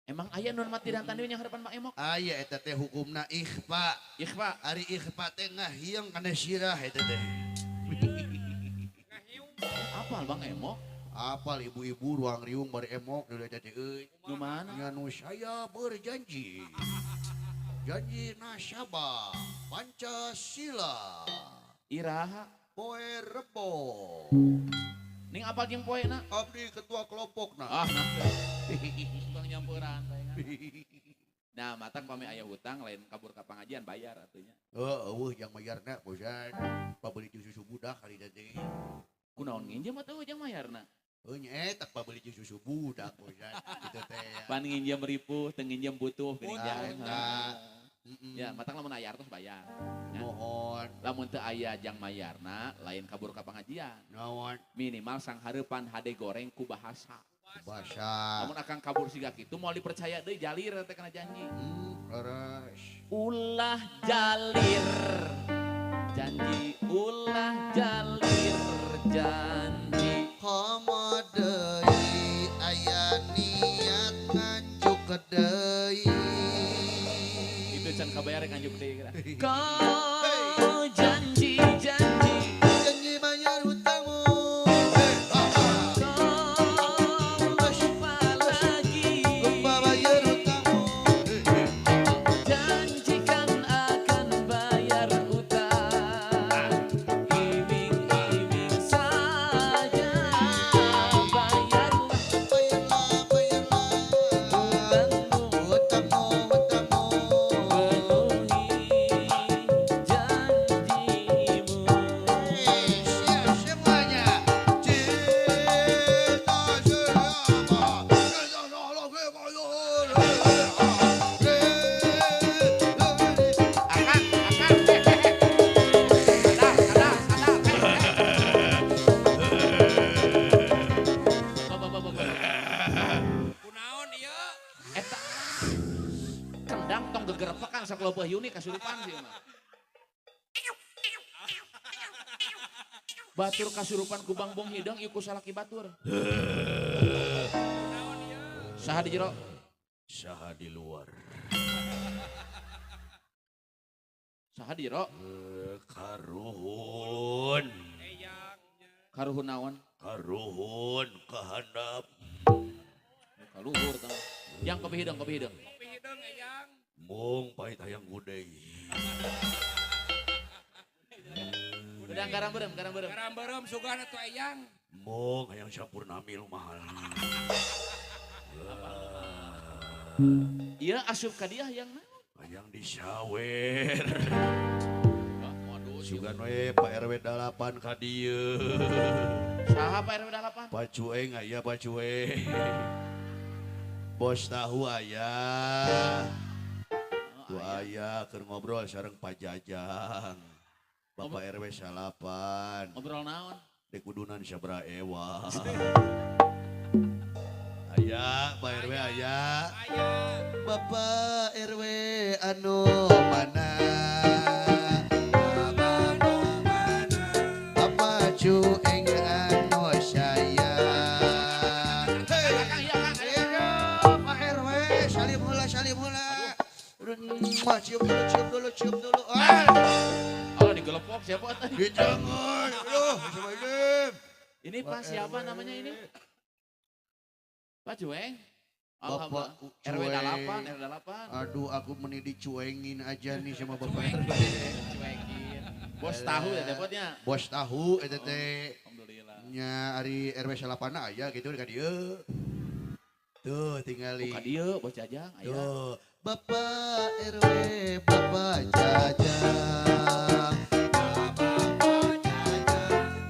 Emang aya nun mati dan tanwin yang harapan Mak Emok? Aya eta teh hukumna ikhfa. Ikhfa. Ari ikhfa teh ngahiang kana sirah eta teh. Apal Bang Emok? Apal ibu-ibu ruang riung bari emok dulu eta teh euy. Nu mana? Nganu saya berjanji. Janji nasabah Pancasila. Iraha. Poe Rebo. Ning apa jeung poena? Abdi ketua kelompokna. Ah, nah. Tukang nyampuran bae kan. Nah, matang pami aya hutang lain kabur ka pangajian bayar atunya. Eueuh yang mayarna bosan. Pabeli susu budak kali teh. Kunaon nginjem atuh jeung mayarna? Tak pabeli susu budak bosan. Kitu teh. Pan nginjem ripuh, teu nginjem butuh geuning jang. Eta. Ya, matang lamun aya artos bayar. Ya. Mohon. Lamun teu aya jang mayarna lain kabur ka pangajian. Naon Minimal sang hareupan hade goreng ku bahasa. bahasa. Lamun akang kabur siga kitu moal dipercaya deui jalir teh kana janji. Leres. Ulah jalir. Janji ulah jalir janji. Komo deui aya niat nganjuk deui. Itu can kabayar nganjuk deui kira. Kau janji janji. Janji bayar hutangmu. Lupa bayar hutangmu. Janjikan akan bayar utang. Iming-iming saja. Bayarlah Bayarlah. hutangmu. Hutangmu. Penuhi unik kasurupan sih mah. Batur kasurupan ku Bang Bong Hideng ieu ku salaki batur. Naon ieu? Saha di jero? Saha di luar. Saha di jero? Karuhun. Eyang. Karuhun naon? Karuhun kahandap. Kaluhur tah. Yang kopi hideng. Kopi hidung eyang. Mung pahit hayang gudeg. Udah garam berem. Garam berem sugan atuh eyang. Mung hayang sampurnami lu mahal. Iya asup ka dia yang naon? Hayang disawer. Waduh, Sugan we Pak RW 8 ka dieu. saha Pak RW 8? Pak Cueng aya Pak Cueng. Bos tahu aya. Tu aya keur ngobrol sareng Pak Jajang. Bapak RW 8. Ngobrol naon? Dek kudunan sabra ewa. Aya Pak RW aya. Aya. Bapak RW anu mana? Bapak Cueng anu saya. Kang iya Kang. Iya, Pak RW, salim heula. Mah cium dulu. Oh digelepok siapa tadi? Dijangan. Aduh, Assalamualaikum. Ini Pak siapa namanya ini? Pak Cueng. Alhamdulillah. Bapak RW Cueng. 8, RW 8. Aduh, aku meni dicuengin aja nih sama Bapak RW. Cuekin. Bos tahu ya dapatnya. Bos tahu eta teh Alhamdulillah. nya ari RW 8 aya gitu ka dieu. Tuh tinggali. Buka dia, bos Jajang. Ayo. Tuh, Bapak RW, Bapak Jajang.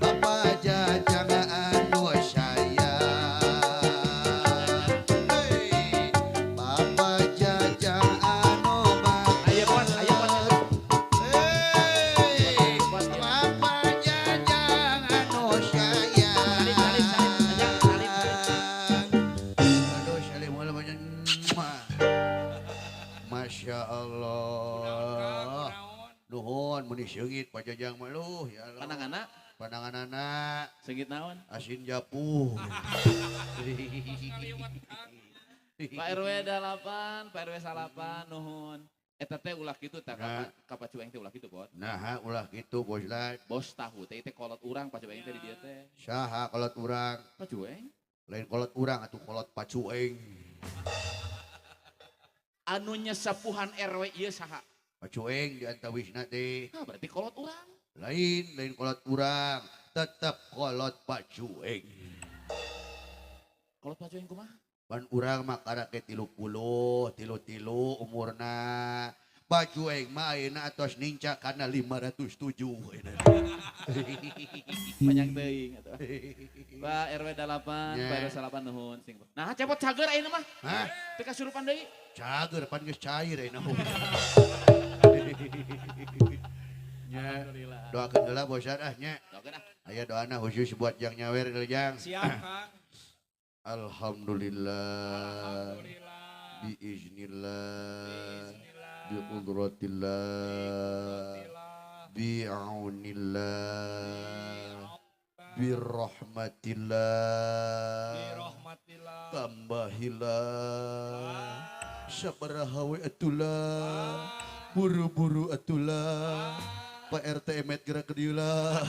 Bapak Jajang anu saya. Hey, Bapak Jajang anu Ayo bos, ayo bos. Hey, Bapak Jajang anu saya. Salib. Aduh, salim heula banyak. Masya Allah. Nuhun meni seungit Pak Jajang mah luh ya Allah. Pandanganna Pandanganana seungit naon? asin japuh. Pak RW 8, Pak RW 8 nuhun. Eta teh ulah kitu tah Nah. ka Pak Cueng teh ulah kitu, Bos. Nah, ulah gitu Bos Lad. Bos tahu teh kolot urang Pak Cueng teh di dieu teh. Saha kolot urang, Pak Cueng lain kolot urang atuh kolot pacueng. anu nyesepuhan RW ieu saha? Pacueng di antawisna teh. Nah, berarti kolot urang. Lain kolot urang, tetep kolot pacueng. Kolot Pak Cueng kumaha? Pan urang mah kada ke 30, tilu umurna. Pacueng mah ayeuna atos ninca kana 507. Banyak teuing atuh. Pak RW 8, Ya. Pak RW 8 nuhun sing. Nah, cepot cager ayeuna mah. Hah? Teu kasurupan deui. Cager pan geus cair ayeuna. Nya, Alhamdulillah. doakeun heula bosan nya. Doakeun ah. Aya doana khusus buat Jang Nyawer deui Jang. Siap Kang. Alhamdulillah. Alhamdulillah. Biiznillah. Bismillah. Biqudratillah. Alhamdulillah. Bi'aunillah. Birahmatillah. Birahmatillah. Tambahilah. Sabaraha we atulah. Buru-buru atulah. Pak RT emet gerak ke diulah.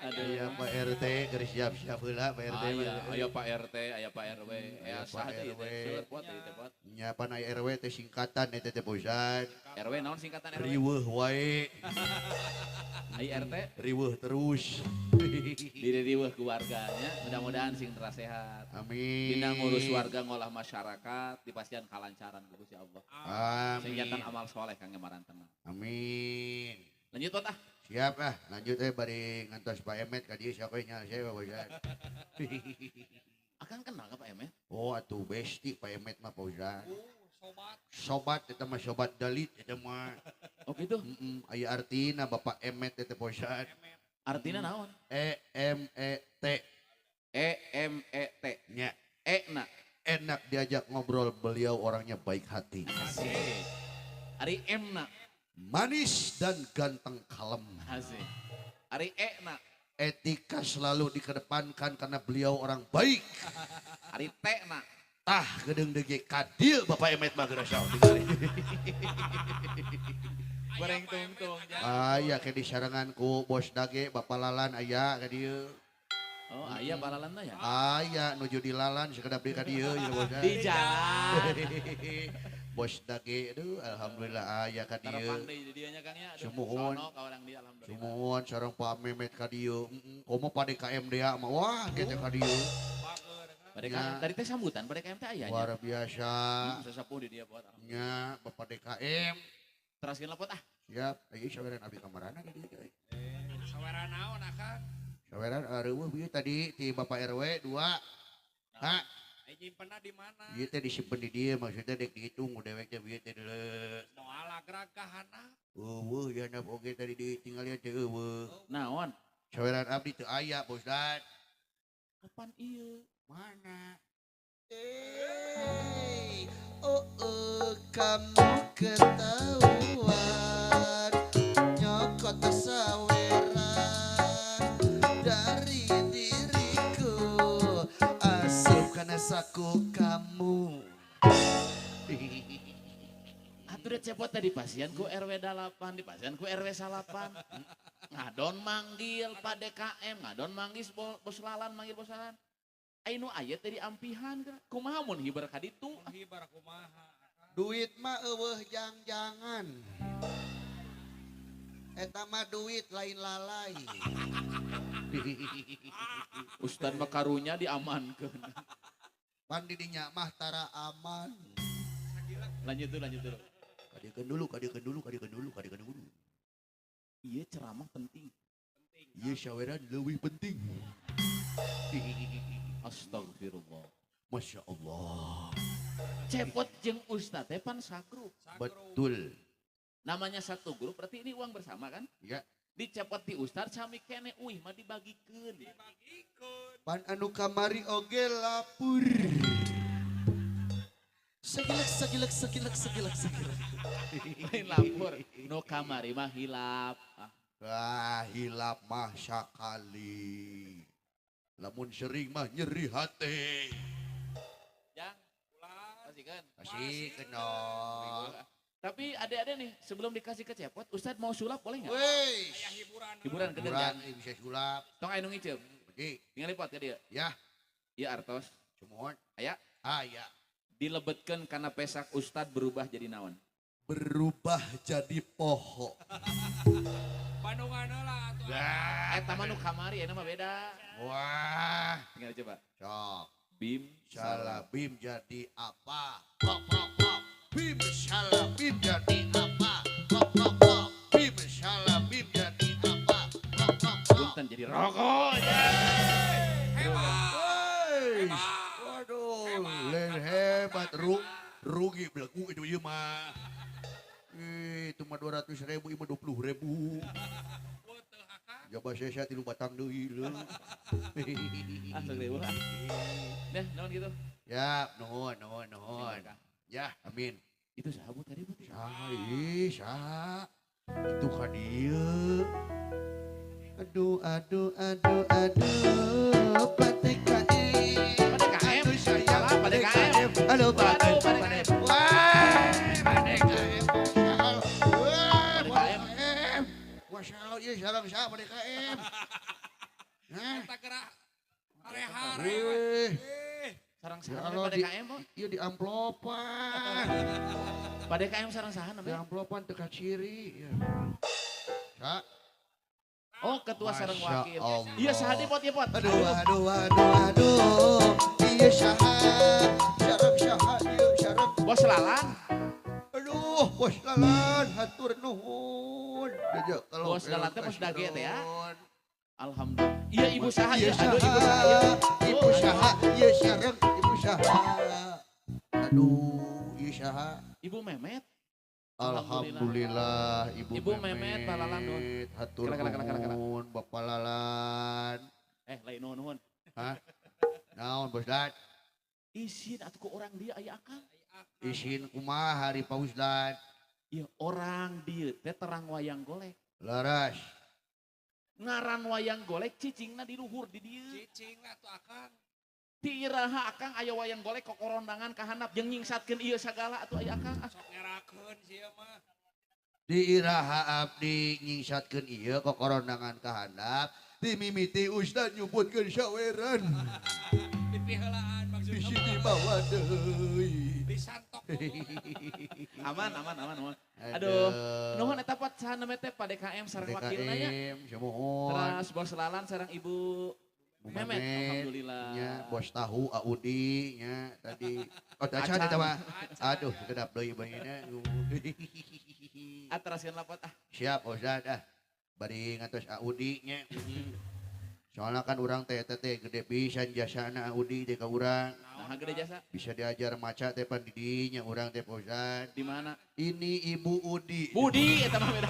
Aduh. Iya Pak RT geus siap-siap heula Pak RT. Aya Pak RT, aya Pak RW, aya Aya Pak saha deui RW. teh? Seueur pot deui teh pot. Nya pan aya RW teh singkatan eta teh bosan. RW naon singkatan RW? Riweuh wae, Aya RT riweuh terus. diriweuh keluarganya. Mudah-mudahan sing sehat. Amin. Dina ngurus warga ngolah masyarakat dipastian kalancaran ku Gusti Allah. Sing jantan Amin. amal soleh kang ngemaran tenang. Amin. Lanjut pot ah. Siap ah, lanjut bari ngantos Pak Emet ka dieu sia nya saya bosan. Akan kenal ka Pak Emet? Oh atuh besti Pak Emet mah bosan. Sobat. Sobat eta mah sobat dalit eta mah. Oh gitu. Aya artina Bapak Emet eta bosan. Artina naon? EMET EMET. nya. E na enak diajak ngobrol, beliau orangnya baik hati. Asik. Ari M na. Manis dan ganteng kalem. Asik. Ari E na. Etika selalu dikedepankan karena beliau orang baik. Ari T na. Tah gedeng dege kadil Bapak Emet mah geus Goreng tungtung. aya ke di sarangan ku bos dage Bapak Lalan aya ka dieu. Oh ayah balalan ya. Aya nuju di Lalan sekedap di ka dieu ya bos. Di jalan. Bos dage aduh alhamdulillah aya ka dieu. Tarapang deui di dianya Kang ya. Aduh, Sumuhun. sono ka urang dia alhamdulillah. Sumuhun sareng Pak Memet ka dieu. Komo pada KM dia mah wah kitu ka dieu. Pada Ya. dari teh sambutan pada KM teh aya nya. Luar biasa. Sesepuh di dia buat. Nya Bapak DKM. Teraskeun lepot ah. Siap, ayo saweran abdi kamarana ka dieu. Sawera naon akang? Saweran areueuh bieu tadi ti Bapak RW 2. Ha, Nyimpenna di mana? ieu teh disimpen di dieu maksudnya dek dihitung dewek teh bieu teh deuleu. Doa lagrag ka handap. Eueuh ya na oge tadi ditinggal teh eueuh. Naon? Saweran abdi teu aya, Bos Dan. Kapan ieu? Mana? Kamu ketahuan nyokot saweran dari diriku asup karena saku kamu. Atuh cepot tadi pasien ku RW 8 di pasien ku RW 8. Ngadon manggil Pak DKM, ngadon manggil bos Lalan manggil bos Lalan. Ainu aya tadi ampihan kan. Kumaha mun hibar ka ditu? Hibar kumaha. Duit mah eueuh jangan. Eta mah duit lain lalai. Ustad mah karunya diamankeun. Pan di dinya mah tara aman. Lanjut dulu. Kadiekeun dulu. Iya ceramah penting. Ieu saweran leuwih penting. Astagfirullah. Masya Allah. Cepot jeung Ustad teh pan sagrup. Betul. Namanya satu grup berarti ini uang bersama kan? Ya. Dicepot di Ustad sami kene uih mah dibagikeun. Pan anu kamari oge lapur. Segilek. Lain lapor. No kamari mah hilap. Wah, hilap mah sakali. Lamun sering mah nyeri hati. Jang, kasihkan. Kasih kenal. Tapi adik-adik nih, sebelum dikasih ke Cepot, Ustadz mau sulap boleh nggak? Wih. Aya hiburan. Hiburan ke Hiburan Jang. bisa sulap. Tong anu ngicep. Pergi. Ningali pot ke dia. Ya, Iya Artos. cumohon. Aya Aya. dilebetkeun karena pesak Ustadz berubah jadi naon? Berubah jadi poho. Bandungan lah atuh. Eta mah nu kamari, eta mah beda. Wah. Tinggal coba. Sok. Bim, Salah Bim jadi apa? Pop. Bim salah Bim jadi apa? Pop. Bim salah Bim jadi apa? Pop. punten jadi rokok. Woi. Waduh, lain hebat rugi belagu itu ieu mah. Itu mah 200.000 ieu mah 20.000. Jaba saya 3 batang deui leuh. Asal deh ulah. Dah, naon gitu. Ya, nuhun. Ya, amin. Itu sahabat tadi bu. Saha. Itu ka dieu. Aduh, PDKM. PDKM. Aduh, sayang, Salah, PDKM. Aduh, PDKM. PDKM. Wah, PDKM. Wah, PDKM. PDKM. Masya Allah, iya sarang saha PDKM. Hah? Kita gerak hare-hare. Wih, Sarang ya saha Allah, PDKM po. iya di amplopan. PDKM sarang saha Di namanya? amplopan teka ciri. Ya. Sa. Oh, ketua sarang Masya wakil. Allah. Iya saha di pot ya pot. Aduh. Iya saha. Syarab iya syarab. Bos Lalan. Aduh, Bos Lalan, hatur nuhun. Aja kalau Bos Lalan teh bos kasih dage teh ya. nuhun. Alhamdulillah. Iya ibu saha Iya ya. Aduh ibu saha ya. Ibu saha, iya syarab, ibu saha. Aduh, iya saha. Ibu Memet. Alhamdulillah, Ibu Memet, Pak Lalan, nuhun. Hatur Kala. nuhun, Bapak Lalan. Lain nuhun. Hah? Naon, Bos Dan? isin atuh ku orang dia aya akang. Isin kumaha hari Pak Ustad. Iya orang dia teh terang wayang golek. Laras. Ngaran wayang golek cicingna di luhur di dieu. Cicing lah tuh akang. Ti iraha akang aya wayang golek kok korondangan ka handap jeung nyingsatkeun ieu sagala atuh aya akang. Sok ngerakeun sia mah. Di iraha abdi nyingsatkeun ieu kok korondangan ka handap. Di mimiti Ustad nyumputkeun saweran. Dipiheulaan Di maksudnya. sini bawa deui. Disantok. Aman. Aduh, nuhun eta pot saha namanya teh PDKM sareng wakilna nya. DKM, semohon. Terus Bos Lalan sareng Ibu Memet, alhamdulillah. Nya, bos tahu Audi nya tadi. Oh, Acan. acan eta mah. Aduh, kedap deui bayinya. Atraskeun lapot ah. Siap, Ustad ah. Bari ngatos Audi nya. Soalnya kan orang teh gede pisan jasana Audi teh ka urang. Nah, gede jasa. Bisa diajar maca teh pan didinya urang teh Ustad. Di mana? Ini Ibu Udi. Budi eta mah beda.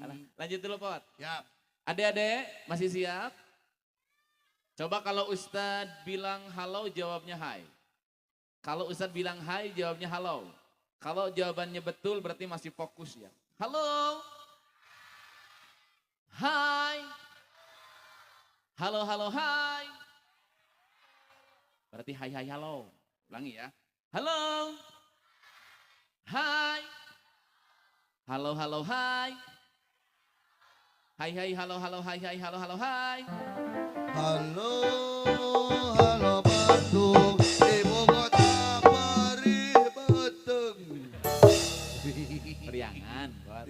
Alah, lanjut dulu, Pot. Siap. Adik-adik, masih siap? Coba kalau Ustadz bilang halo, jawabnya hai. Kalau Ustadz bilang hai, jawabnya halo. Kalau jawabannya betul, berarti masih fokus ya. Halo. Hai. Halo, hai. Berarti hai, halo. Ulangi ya. Halo. Hai. Halo, hai. Hai, halo, hai, halo, hai. Halo Bandung, ibu kota Perih Beteng. Periangan, Bot.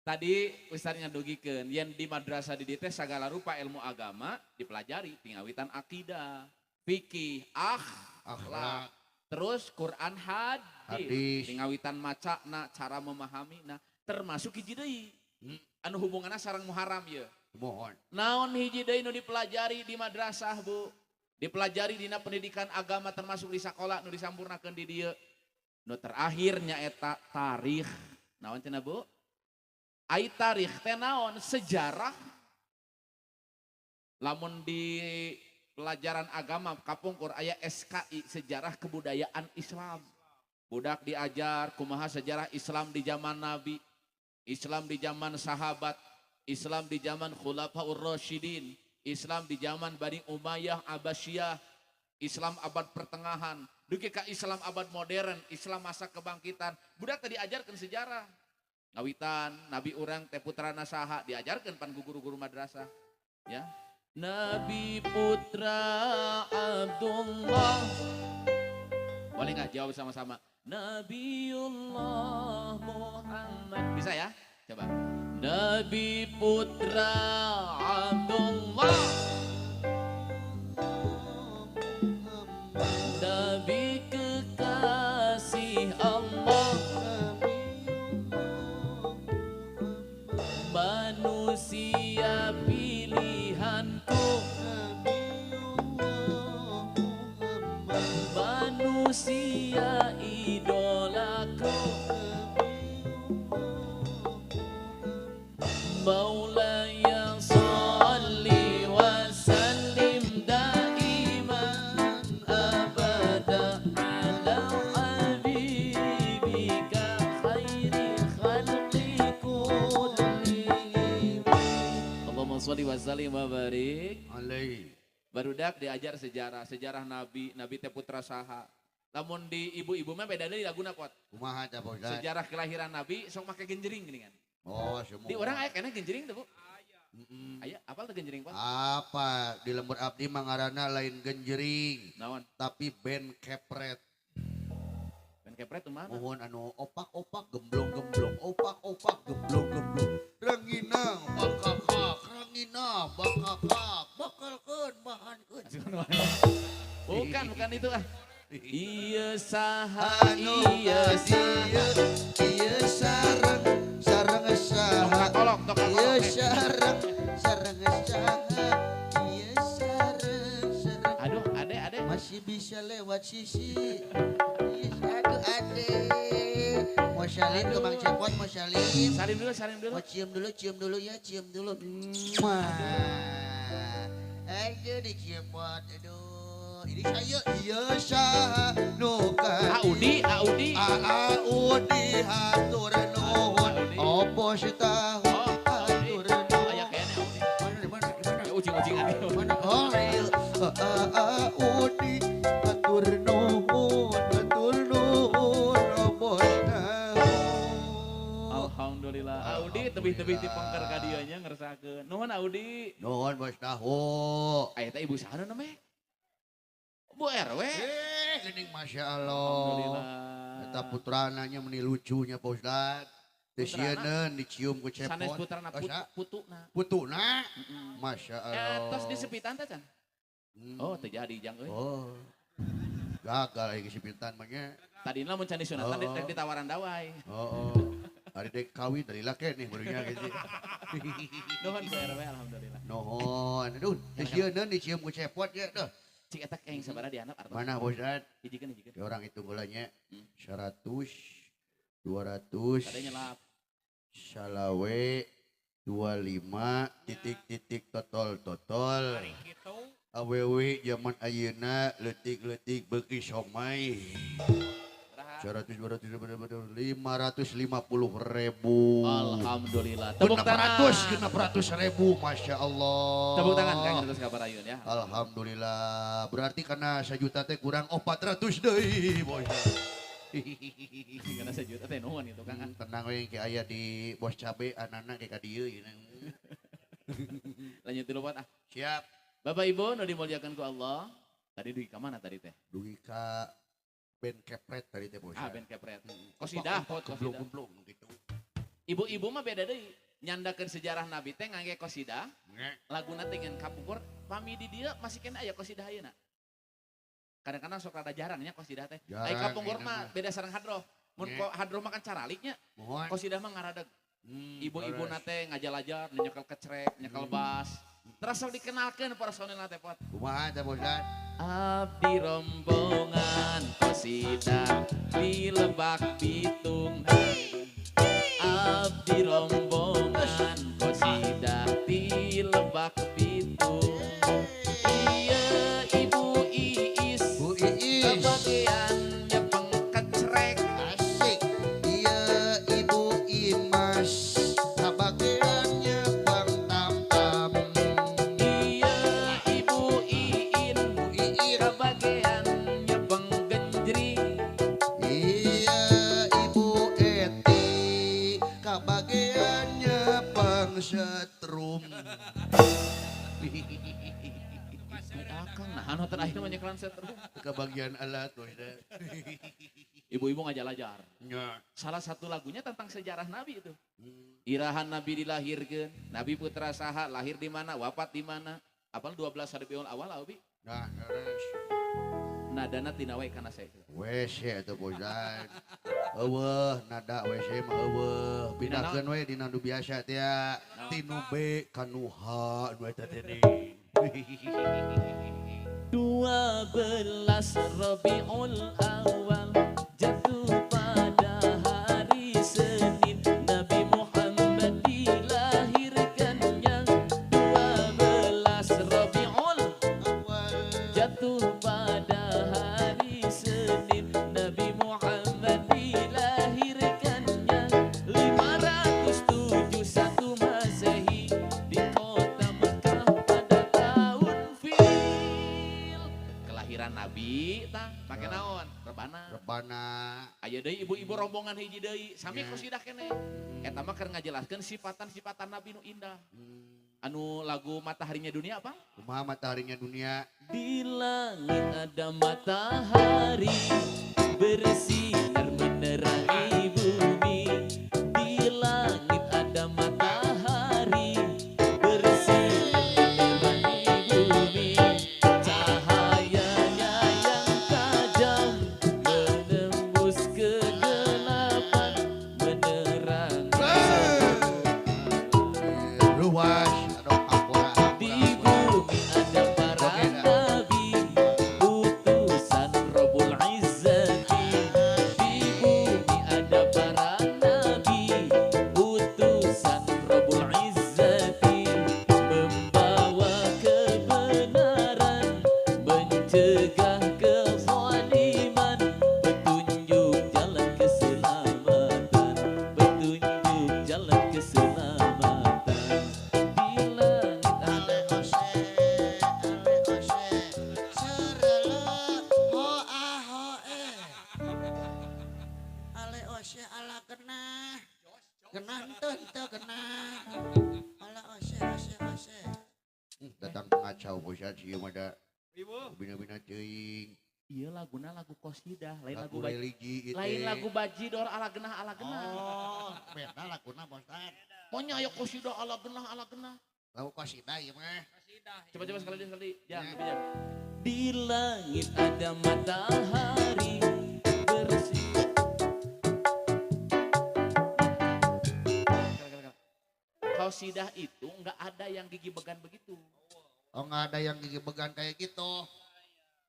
Tadi Ustaz ngadugikeun yen di madrasah di dieu teh sagala rupa ilmu agama dipelajari, tingawitan akidah, fikih, akhlak, terus Quran hadis, tingawitan macana, cara memahaminya, termasuk hiji deui. Anu hubunganna sareng Muharram ya. Mohon. Naon hiji deui nu dipelajari di madrasah, Bu? Dipelajari dina pendidikan agama termasuk di sakola nu disampurnakeun di dieu. Nu terakhir nyaeta tarikh. Naon cenah, Bu? Ai tarikh teh naon? Sejarah. Lamun di pelajaran agama kapungkur aya SKI, sejarah kebudayaan Islam. Budak diajar kumaha sejarah Islam di zaman Nabi, Islam di zaman sahabat, Islam di zaman Khulafaur Rasyidin, Islam di zaman Bani Umayyah, Abbasiyah, Islam abad pertengahan, dugi ka Islam abad modern, Islam masa kebangkitan. Budak tadi ajarkan sejarah. Ngawitan Nabi urang teh putrana saha diajarkan pan guru-guru madrasah. Ya. Nabi putra Abdullah. Boleh nggak jawab sama-sama? Nabiullah Muhammad. Bisa ya? Coba. Nabi putra Abdullah. Nabi kekasih Allah. Manusia pilihanku. Manusia idolaku. Maulaya salli wa sallim daiman abada ala habibika khairi khalqi kullihim. Allahumma sholli wa sallim wa barik Alaihi. Barudak diajar sejarah Nabi teh putra saha. Lamun di ibu-ibu mah beda deui laguna Pot. Kumaha teh Pak Ustad? Sejarah kelahiran Nabi sok make genjering gini kan. Oh, semua. Di orang aya keneh genjering tuh, Bu. Aya, apal teh genjering, Pot? Apa di lembur abdi mangarana lain genjering, Naon? tapi band kepret. Ben kepret tuh mana? Mohon anu opak-opak gemblong-gemblong, opak-opak gemblong-gemblong. Rangina bakakak, rangina bakakak, bakalkeun bahankeun. Bukan itu ah. Iya saha, Anu iya dia, iya sareng, sareng saha. Tok Iya kolok. sareng, sareng saha. Iya sareng, sareng. Aduh, ade. Masih bisa lewat sisi. Aduh ade. Mau salin ke Bang Cepot, mau salin. Salim dulu. Mau cium dulu ya, cium dulu. Mwah. Ayo diciemot, aduh. Ini saya, iya sah, nukan. Audi. Audi hatur nuhun. Opo setahu hatur nuhun. Aya kene Audi. Mana di mana? Gimana? Ya ucing-ucingan itu. Mana? Oh, iya. Audi hatur nuhun, opo setahu. Alhamdulillah. Audi tebih-tebih ti pengker ka dieu nya ngeresakeun. Nuhun Audi. Nuhun bos tahu. Aya teh ibu saha namanya? Bu RW. Gening Masya Allah. Alhamdulillah. Eta putrananya meni lucunya Pak Ustad. Desieun dicium ku Sanes cepot. putrana putuna. Putuna. Masya Allah. Tos disepitan teh can. Oh teu jadi jang euy. Oh. Gagal lagi kesepitan mah nya. Tadina mun can disunatan Oh. ditawaran dawai. Oh. Ari dek kawin dari laki nih barunya gitu. Nuhun Bu RW alhamdulillah. Nuhun. Aduh, desieun dicium ku cepot ya tuh. Cik eta keng sabaraha dianak artos. Mana Pak Ustad? Hijikeun. Ya orang itu gulanya 100, 200, Tadi nyelap. Salawe 25 titik totol Hari gitu. awewe zaman ayeuna leutik beuki somai Raha. 100 200 550 ribu Alhamdulillah. Tepuk tangan. 600 ribu Masya Allah Tepuk tangan Kang terus kabar Ayun ya. Alhamdulillah berarti karena 1 juta teh kurang 400 deui boy. Karena sejuta teh nuhun itu Kang. Tenang we ke aya di bos cabe anana ke ka dieu ieu. Lanjut dulu Pak. Siap. Bapak Ibu nu dimuliakan ku Allah. Tadi duit ka mana tadi teh? Dugi ka Ben Kepret tadi teh bos. Ben Kepret. Kosidah pot kosidah. Geblong gitu. Ibu-ibu mah beda deui. Nyandakeun sejarah Nabi teh ngangge kosidah. Laguna teh ngan kapupur. Pami di dieu masih kena aya kosidah ayeuna. Kadang-kadang sok rada jarangnya kosidah teh. Ai Jarang, kapungkur ini mah mah. beda sareng hadroh. Mun hadroh makan caraliknya, Mohon. kosidah mah ngaradeg. Ibu-ibu Beres. nate ngajal-ajar, nyekel kecrek, nyekel bas. Terus sok dikenalkeun personil nate pot. Kumaha teh bos Dan? Abdi rombongan kosidah di Lebak Bitung. Abdi rombongan kosidah di Lebak Bitung. Iya Ibu Iis Bu Iis. kebagian nyepeng kecrek. Asik. Iya Ibu Imas. Kabagiannya Bang Tam-tam. Iya Ibu Iin Bu Iin. kebagian nyepeng genjring. Iya Ibu Eti. Kabagiannya Bang Setrum. Akang nah anu terakhir mah nyeklan setrum. Kebagian alat bos Dan. Ibu-ibu ngajal-ajar. Nya. Salah satu lagunya tentang sejarah Nabi itu. Irahan Nabi dilahirkan, Nabi putra saha lahir di mana, wafat di mana. Apal 12 Rabiul Awal Abi. Nah, terus. Nadana tina wae kana saya. WC itu bosan. Eueuh, nada WC mah eueuh. Pindahkeun we dina nu biasa teh. Tinu B ka nu H nu eta teh nih. 12 Rabiul Awal jatuh pada hari Senin, Nabi Muhammad dilahirkannya. 12 Rabiul jatuh pada hari Senin, Nabi Muhammad dilahirkannya. 571 Masehi di kota Mekah pada tahun Fil. Kelahiran Nabi tah make naon? Rebana. Rebana. Aya deui ibu-ibu rombongan hiji deui, sami kosidah keneh. Eta mah keur ngajelaskeun sifatan-sifatan Nabi nu indah. Anu lagu Mataharinya Dunia apa? Kumaha mataharinya dunia? Di langit ada matahari bersinar menerangi bumi. Di langit ada matahari bersinar menerangi bumi. Cahayanya yang tajam menembus kegelapan menerangi Luas. Aduh, ampura. di bumi ada para nabi, utusan Rabbul Izzati. Di bumi ada para nabi, keselamatan di langit Ale ada. ose, ale ose, serele hoa hoe. Ale ose ala genah, genah teu genah. Ale ose ose ose. Datang pengacau bosan sih ada Ibu. bina-bina teuing. Iya laguna lagu qasidah, lain lagu Lagu religi itu. lain lagu bajidor ala genah. Oh, beda laguna bosan. Monya aya qasidah ala genah. Lagu qasidah ieu mah. Kasidah. Coba sekali. Ya. Jangan. Di langit ada matahari bersih. Qasidah itu nggak ada yang gigi began begitu. Oh, nggak ada yang gigi began kayak gitu.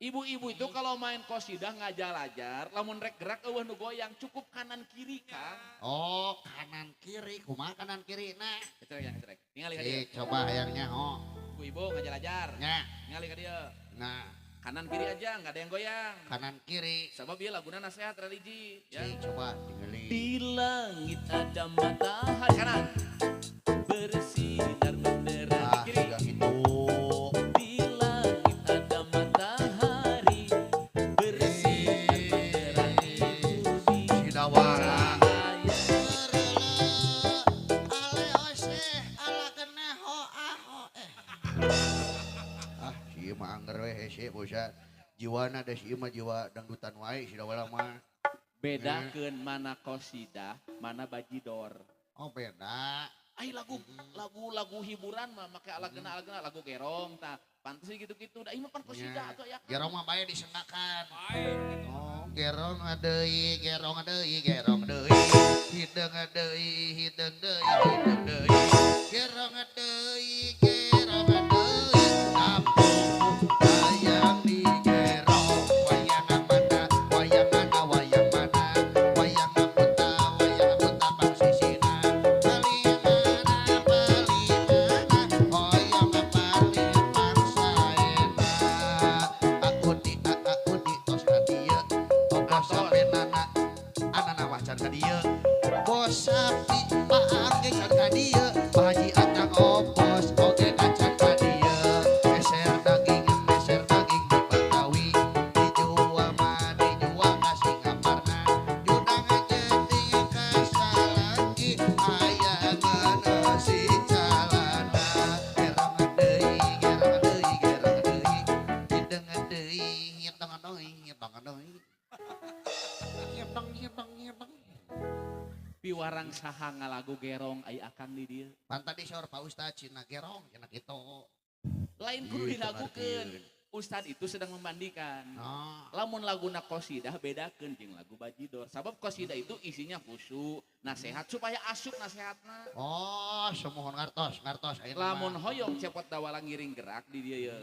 Ibu-ibu itu kalau main qasidah ngajar-ajar, lamun rek gerak eueuh nu goyang cukup kanan kiri Kang. Oh, kanan kiri, kumaha kanan kiri nah. Cetrek. Ningali ka dieu. Coba hayangnya oh. Ibu-ibu ngajar-ajar. Nya. Ningali ka dieu. Nah, Kanan kiri aja nggak ada yang goyang. kanan kiri. Sebab ieu laguna nasihat religi ya. Coba tinggali. Di langit ada matahari kanan bersinar benderang Ah, di kiri. sudah itu. Di langit ada matahari bersinar benderang di bumi. Sidawara. Cahaya Ale ose, ala keneh hoa hoe. Ah, si mah angger we hese bosan. Jiwana da si mah jiwa dangdutan wae sidawara mah. bedakeun mana qasidah, mana bajidor. Oh, beda. Ai lagu hiburan mah make ala genah lagu gerong tah. Pantes gitu-gitu. Da ieu mah pan qasidah atuh ya. Gerong mah bae disengakan. Baik. Oh, gerong deui. Hideng deui, hideng deui. Gerong deui. Kampung wayang di gerong. Wayang mana? Wayang puta pangsisina. Bali mana? Hoyong pangsaena. Aku di tos hadieu. Bos sapi anana wacan ka dieu. Bos sapi paangge can ka dieu. Bahaji acang opos oge kacan ka dieu. Geser daging di Batawi. Dijual ka Singaparna. Judang jeung ka Salaki. Hayangan si calana. Gerong deui. Hideng deui. Piwarang saha ngalagu gerong ai akang di dieu. Pantas disor Pak Ustadz Cina gerong cenah kitu. Lain kudu Gitu dilagukeun. ngartieun. Ustad itu sedang membandingkan. Oh, Lamun laguna qasidah bedakeun jeung lagu bajidor. Sabab qasidah itu isinya khusyuk, nasihat supaya asup nasihatna. oh, semohon ngartos ayeuna Lamun mah. hoyong cepot dawala ngiring gerak di dieu ye.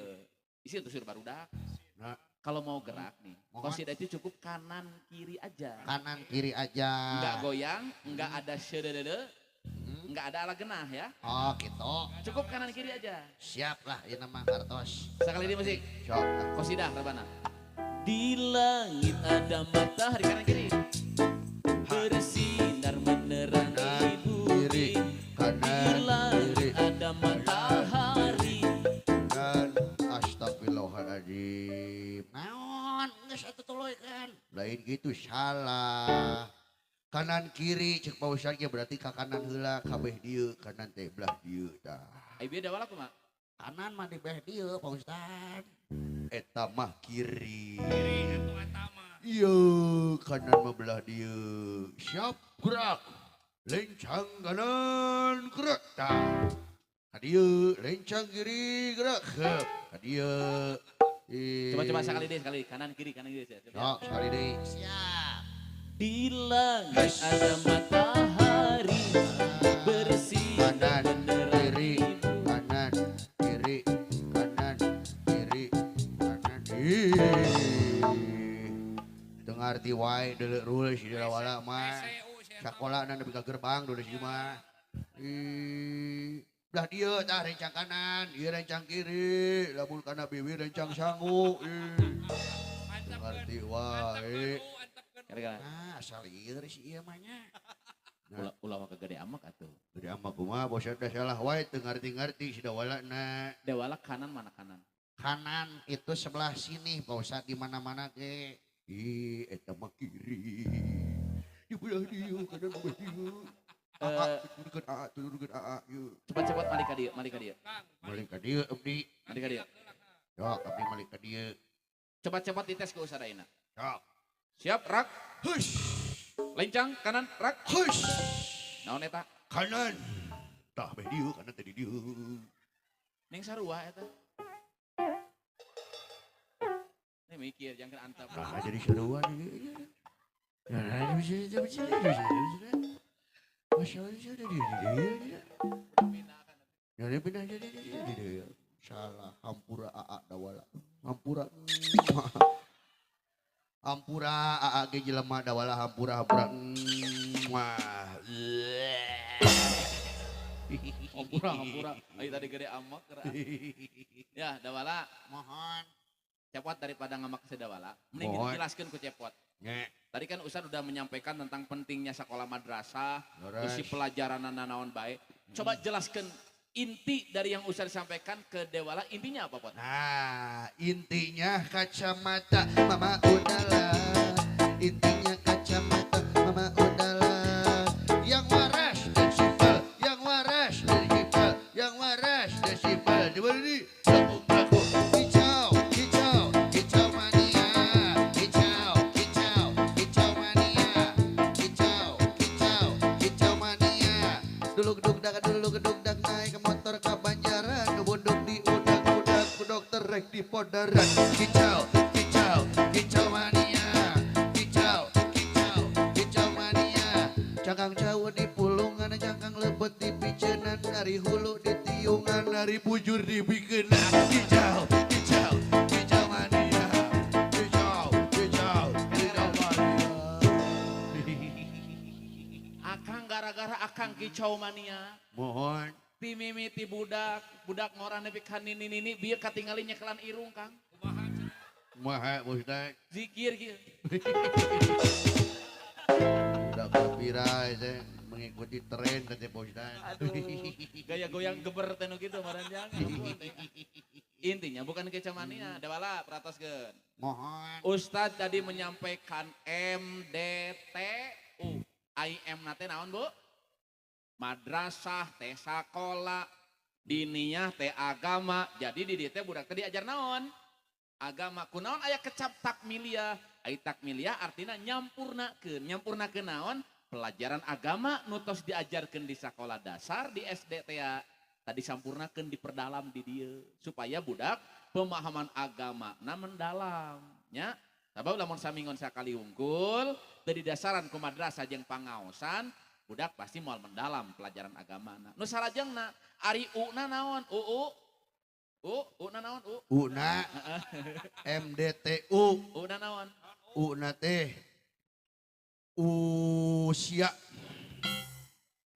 Isi tusur barudak. Nah, Kalau mau gerak nih, Mohon. qasidah itu cukup kanan kiri aja. kanan kiri aja. Enggak goyang, enggak ada sededede, Hmm. enggak ada ala genah ya. Oh, gitu. Cukup kanan kiri aja. Siap lah ayeuna mah ngartos. Sekali di musik. Sok lah. Qasidah rabana. Di langit ada matahari kanan kiri. Bersinar menerangi Kanan bumi. kiri, Di kanan langit kiri. ada matahari. Dan astagfirullahaladzim. Naon geus atuh tuluy kan. Lain gitu salah. Kanan kiri cek Pak Ustadz ge berarti ka kanan heula kabeh dieu, kanan teh belah dieu tah. Ai beda wala kumaha? Kanan mah di belah dieu Pak Ustadz. Eta mah kiri. Kiri atu atama. Iya, kanan mah belah dieu. Siap gerak. Lencang kanan gerak tah. Kadieu lencang kiri gerak. Heup. Kadieu. Coba sekali kanan kiri ya. Coba. Sok sekali deui. Siap. Di langit ada matahari bersinar Kanan menerangi kiri, bumi. kanan kiri, kanan kiri, kanan kiri. Teu ngarti wae deuleu rule si wala mah. PCU sia mah. Sakolana nepi ka gerbang dulu si mah. Belah dieu tah rencang kanan, ieu rencang kiri, lamun kana bibi rencang sangu. Antepkeun. Ngarti wae. Antepkeun. Gara-gara. Nah, asal ieu si ieu mah nya. Ulah mah kagede amak atuh. Jadi ama kumaha bos da salah wae teu ngarti-ngarti si dawalana. Dewala kanan mana kanan? Kanan itu sebelah sini Pak Ustad di mana-mana ge. Ih eta mah kiri. Di belah dieu kanan belah dieu. Turunkeun AA, turunkeun AA yeuh. Cepat-cepat malik ka dieu, malik ka dieu. Balik ka dieu abdi. Malik ka dieu. Yok abdi balik ka dieu. Cepat-cepat dites ke usada ayeuna. Yok. Siap, rak. Hush. Lencang kanan, rak. Hush. Naon eta? Kanan. Tah beh dieu kanan tadi dieu. Ning sarua eta. Nih mikir jangan antap. Nah jadi seruan ini. Nah bisa. Masya Allah sudah dia. Jadi pindah jadi dia. Salah hampura AA dawala. Hampura. Hampura AA ge jelema dawala hampura. Wah. Hampura. Ayo tadi gede amak kera. Ya, dawala. Mohon. Cepot daripada ngamak ke dawala. Mending Mohon. jelaskeun ku cepot. Nye. Tadi kan Ustaz udah menyampaikan tentang pentingnya sekolah madrasah, Leres. isi pelajaran naon baik. Coba jelaskan inti dari yang Ustaz sampaikan ke Dewala, intinya apa, Pot? Nah, intinya kacamata Mama Udala. Intinya kacamata Mama Udala. Yang waras dan simpel, yang waras dan simpel, yang waras dan simpel. Coba ini. Laku. Kicau, kicau, kicau mania. Kicau, kicau, kicau mania. Kicau, kicau, kicau mania. Dulu gedung dak naik ke motor ke Banjaran. Ngebunduk di udak-udak ku dokter rek di podaran. Kicau, kicau, kicau mania. Kicau, kicau, kicau mania. Cangkang jauh di pulungan, cangkang lebet di picenan, dari hulu di tiungan, dari bujur di bikenan. Kicau, kicau, kicau mania. Kicau, kicau, kicau mania. Akang gara-gara akang kicau mania. Mohon. Ti mimiti budak ngoran nepi ka nini bieu katingali nyekelan irung, Kang. Kumaha Ustaz? Zikir kieu. Udah berpira saya mengikuti tren kata Pak Ustaz. Aduh, gaya goyang geber teh nu kitu maranjang. Intinya bukan kicau mania, Dewala peratoskeun. Mohon. Ustadz tadi menyampaikan MDTU. IM nate naon, Bu? Madrasah teh sakola, diniyah teh agama. Jadi di dieu teh budak teh diajar naon? Agama. Kunaon aya kecap takmiliyah? Ai takmiliyah artina nyampurnakeun. Nyampurnakeun naon? Pelajaran agama nu tos diajarkeun di sakola dasar di SD teh tadi sampurnakeun diperdalam di dieu supaya budak pemahaman agama na mendalam nya. Sabab lamun samingon sakali unggul teu didasaran ku madrasah jeung pangaosan budak pasti moal mendalam pelajaran agamana. Nu sarajengna ari U-na naon? U-na naon? Una MDTU. U-na naon? Una teh usia.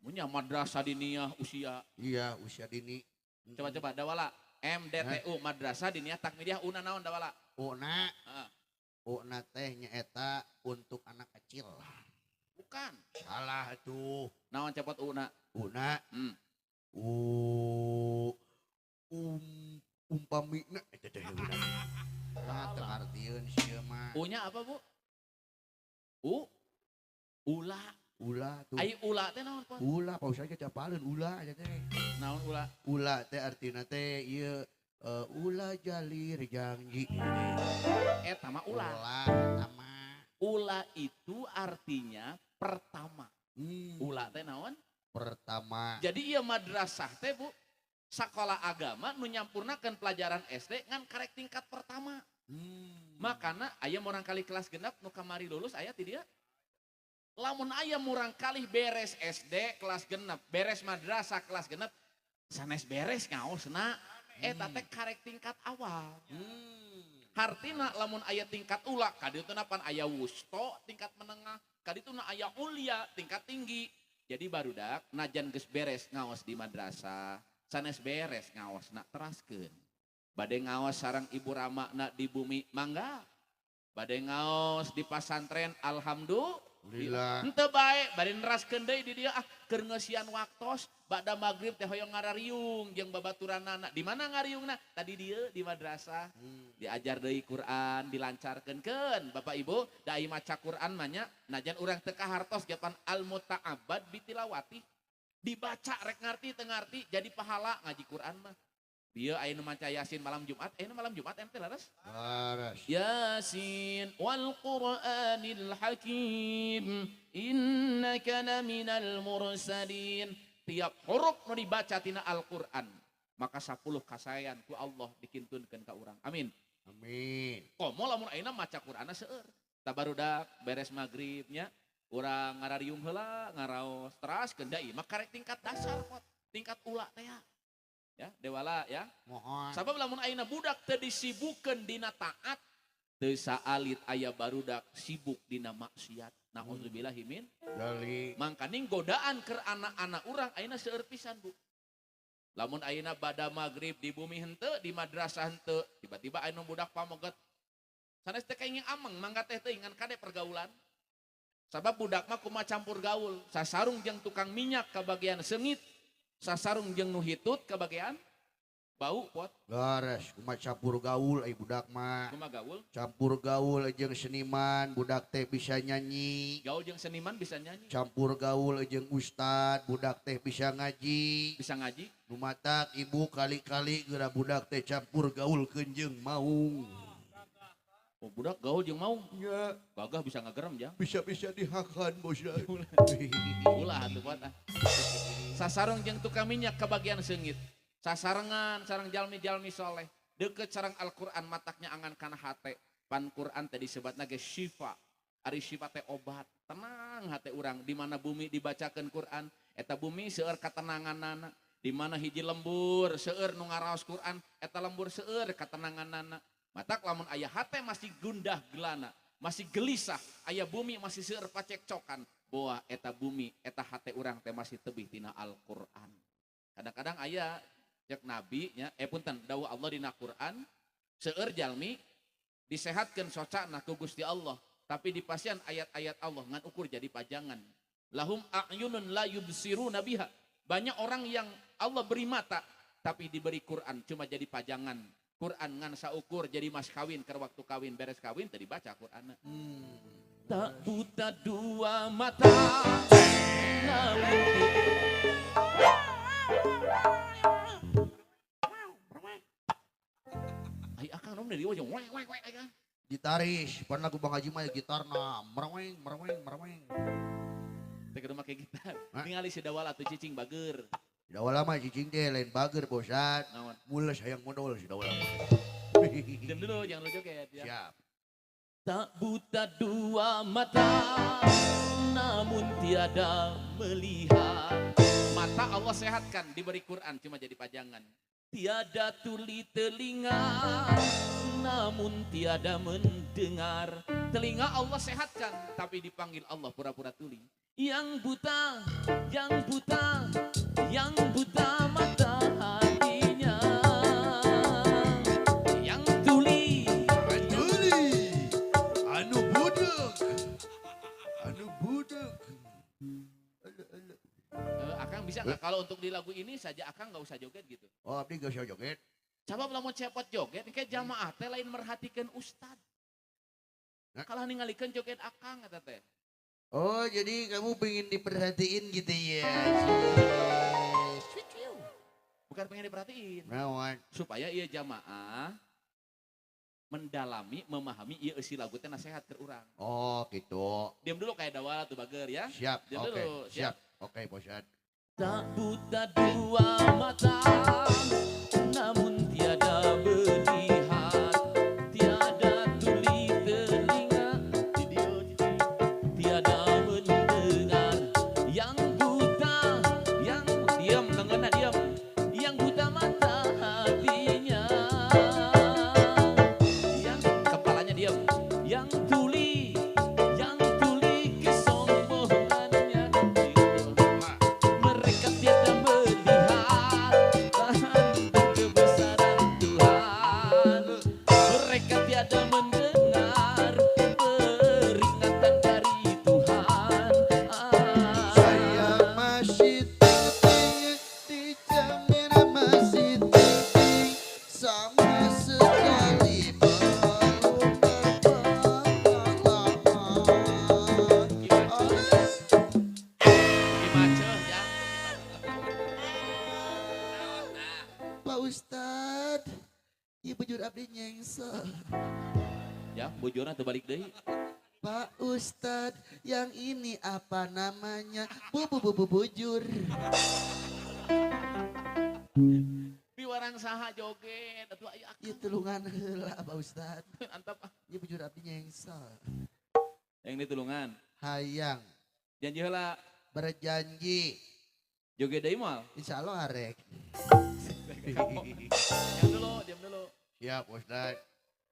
Munya madrasah diniyah usia. Iya usia dini. Coba Dawala. MDTU madrasah diniyah takmiliyah U-na naon Dawala? Una. Heeh. Una teh nyaeta untuk anak kecil. Bukan. Salah tuh. Naon cepot U-na? Una. Umpamina eta teh una. Nah, teu ngartieun sieu mah. U-nya apa, Bu? Ula. Ulah tuh. Ai ula teh naon, Pot? Ulah paus aja capaleun ulah aja teh. Naon ula? Ulah teh artina teh ieu ulah jalir janji. Eta mah ula. Ulah eta mah. Ula itu artinya pertama. Hmm. Ula teh naon? Pertama. Jadi ieu madrasah teh, Bu, sakola agama nu nyampurnakeun pelajaran SD ngan karek tingkat pertama. Makana aya murang kali kelas genep nu kamari lulus aya ti dieu. Lamun aya murang kali beres SD kelas genep, beres madrasah kelas genep, sanes beres ngaosna eta teh karek tingkat awal. Hartina lamun aya tingkat ula, kadituna pan aya wusto tingkat menengah, kadituna aya ulia tingkat tinggi. Jadi barudak najan geus beres ngaos di madrasah, sanes beres ngaosna teraskeun. Bade ngaos sareng ibu ramakna di bumi mangga. Bade ngaos di pasantren alhamdulillah. Alhamdulillah. Henteu bae bari neraskeun deui di dieu keur ngeusian waktos bada magrib teh hoyong ngarariung jeung babaturanana. Di mana ngariungna? Tadi dieu di madrasah. Diajar deui Quran, dilancarkeun Bapak Ibu, da ai maca Quran mah nya najan urang teu kahartos japan al muta'abbad bitilawati. Dibaca rek ngarti teu ngarti jadi pahala ngaji Quran mah. Dia aya nu maca Yasin malam Jumat, malam Jumat ente laras. Laras. Yasin wal Qur'anil Hakim innaka laminal mursalin. Tiap huruf nu dibaca tina Al-Qur'an maka 10 kasayan ku Allah dikintunkeun ka urang. Amin. Amin. Komo lamun ayeuna maca Qur'anna seueur. Tabarudak beres magribnya urang ngarariung heula ngaraos teraskeun deui maka rek tingkat dasar pot, tingkat ula teh ya dewala ya. Mohon. Sabab lamun ayeuna budak teu disibukkeun dina taat teu saalit aya barudak sibuk dina maksiat. Nauzubillahi min Dari. mangkaning godaan keur anak-anak urang ayeuna seueur pisan Bu. Lamun ayeuna bada magrib di bumi henteu di madrasah henteu tiba-tiba aya nu budak pamoget sanes teh kaenging ameng mangga teh teuing ngan kade pergaulan. Sabab budak mah kumaha campur gaul, sasarung jeung tukang minyak kabagian seungit, sasarung jeung nu hitut kabagian bau pot. Laras. Kumaha campur gaul ai budak mah. Kumaha gaul? Campur gaul jeung seniman budak teh bisa nyanyi. Gaul jeung seniman bisa nyanyi, Campur gaul jeung ustad budak teh bisa ngaji. bisa ngaji. Nu matak ibu kali-kali geura budak teh campur gaul jeung maung. Oh, budak gaul jeung mau Ya, gagah bisa ngagerem jang. bisa-bisa dihakan bosan. Ulah atuh pot ah. Sasarung jeung tukang minyak kabagian seungit. Sasarengan sareng jalmi-jalmi soleh deukeut sareng Al-Qur'an mataknya angan kana hate. Pan Qur'an teh disebatna ge syifa. Ari syifa teh obat, tenang hate urang. Di mana bumi dibacakeun Qur'an, eta bumi seueur katenanganana. Di mana hiji lembur seueur nu ngaraos Qur'an, eta lembur seueur katenanganana. Matak lamun aya hate masih gundah gelana, masih gelisah, aya bumi masih seueur pacekcokan, boa eta bumi, eta hate urang teh masih tebih tina Al-Qur'an. Kadang-kadang aya cek nabi nya, punten dawuh Allah dina Qur'an, seueur jalmi disehatkeun socana ku Gusti Allah, tapi di pasiean ayat-ayat Allah ngan ukur jadi pajangan. Lahum a'yunun la yubsiruna biha. Banyak orang yang Allah beri mata tapi diberi Quran cuma jadi pajangan. Quran ngan saukur jadi mas kawin keur waktu kawin beres kawin tadi baca Quran. Tak buta dua mata namun ai akang nom dari wajah weng akang. Gitaris, pan lagu Bang Haji mah gitarna merweng merweng merweng. Teh kudu make gitar. Hah? Ningali si dawal atuh cicing bager. Dawala mah cicing teh lain bager bosan. Naon? Mules hayang modal si dawala mah. Diam dulu jangan lu joget ya. Siap. Tak buta dua mata namun tiada melihat. Mata Allah sehatkan diberi Quran cuma jadi pajangan. Tiada tuli telinga namun tiada mendengar. Telinga Allah sehatkan tapi dipanggil Allah pura-pura tuli. Yang buta, yang buta, yang buta mata hatinya. Yang tuli, Anu budak. Anu budak. Akang bisa nggak kalau untuk di lagu ini saja Akang nggak usah joget gitu. Oh, abdi geus joget. Coba lamun cepot joget, kayak jamaah teh lain merhatikan ustad. Hah? Kalau ningalikeun joget Akang kata teh. Oh, jadi kamu pengen diperhatiin gitu ya. Bukan pengen diperhatiin. Nawan. Supaya ia jamaah mendalami, memahami iya isi lagu teh nasihat ke urang. Oh, gitu. Diam dulu kayak dawal tuh bager ya. Siap. Diam Oke. dulu, Siap. Oke, bosan. Tak buta dua mata, namun tiada melihat, tiada tuli telinga, tiada mendengar. Yang buta, yang diam, tengena diam, yang buta mata hatinya, yang kepalanya diam, yang tuli kesombongannya. Mereka tiada melihat Pak Ustad, ieu bujur abdi nyengsel. Ya, bujurna teu balik deui. Pak Ustad, yang ini apa namanya? Bujur. Piwarang saha joget, atuh aya Ieu tulungan heula Pak Ustad. antap. Ieu bujur abdi nyengsel. Yang ini tulungan. Hayang Janji heula berjanji, joget deui moal. insya Allah arek. Diam dulu. Siap Ustad.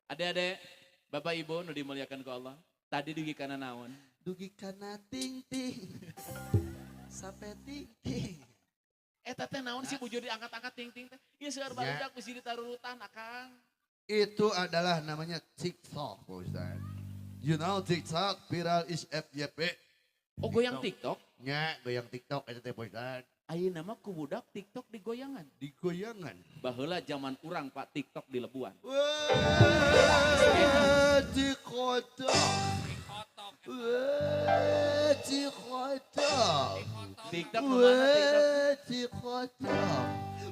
Ade-ade, Bapak Ibu nu dimuliakan ku Allah. Tadi dugi kana naon? Dugi kana ting ting. Sampai ting ting. Eta teh naon sih bujur diangkat-angkat ting-ting teh? Ieu seueur barudak bisi ditarurutan Akang. Itu adalah namanya TikTok Pak Ustad. You know TikTok viral is FYP. Oh goyang TikTok? Nya goyang TikTok eta teh Pak Ustad. Ayeuna mah ku budak TikTok di goyangan. Di goyangan. Baheula zaman urang Pak TikTok di Lebuan. Wah, di kota. Kotok. Wah, di kota. TikTok nu mana TikTok? Wah, di kota.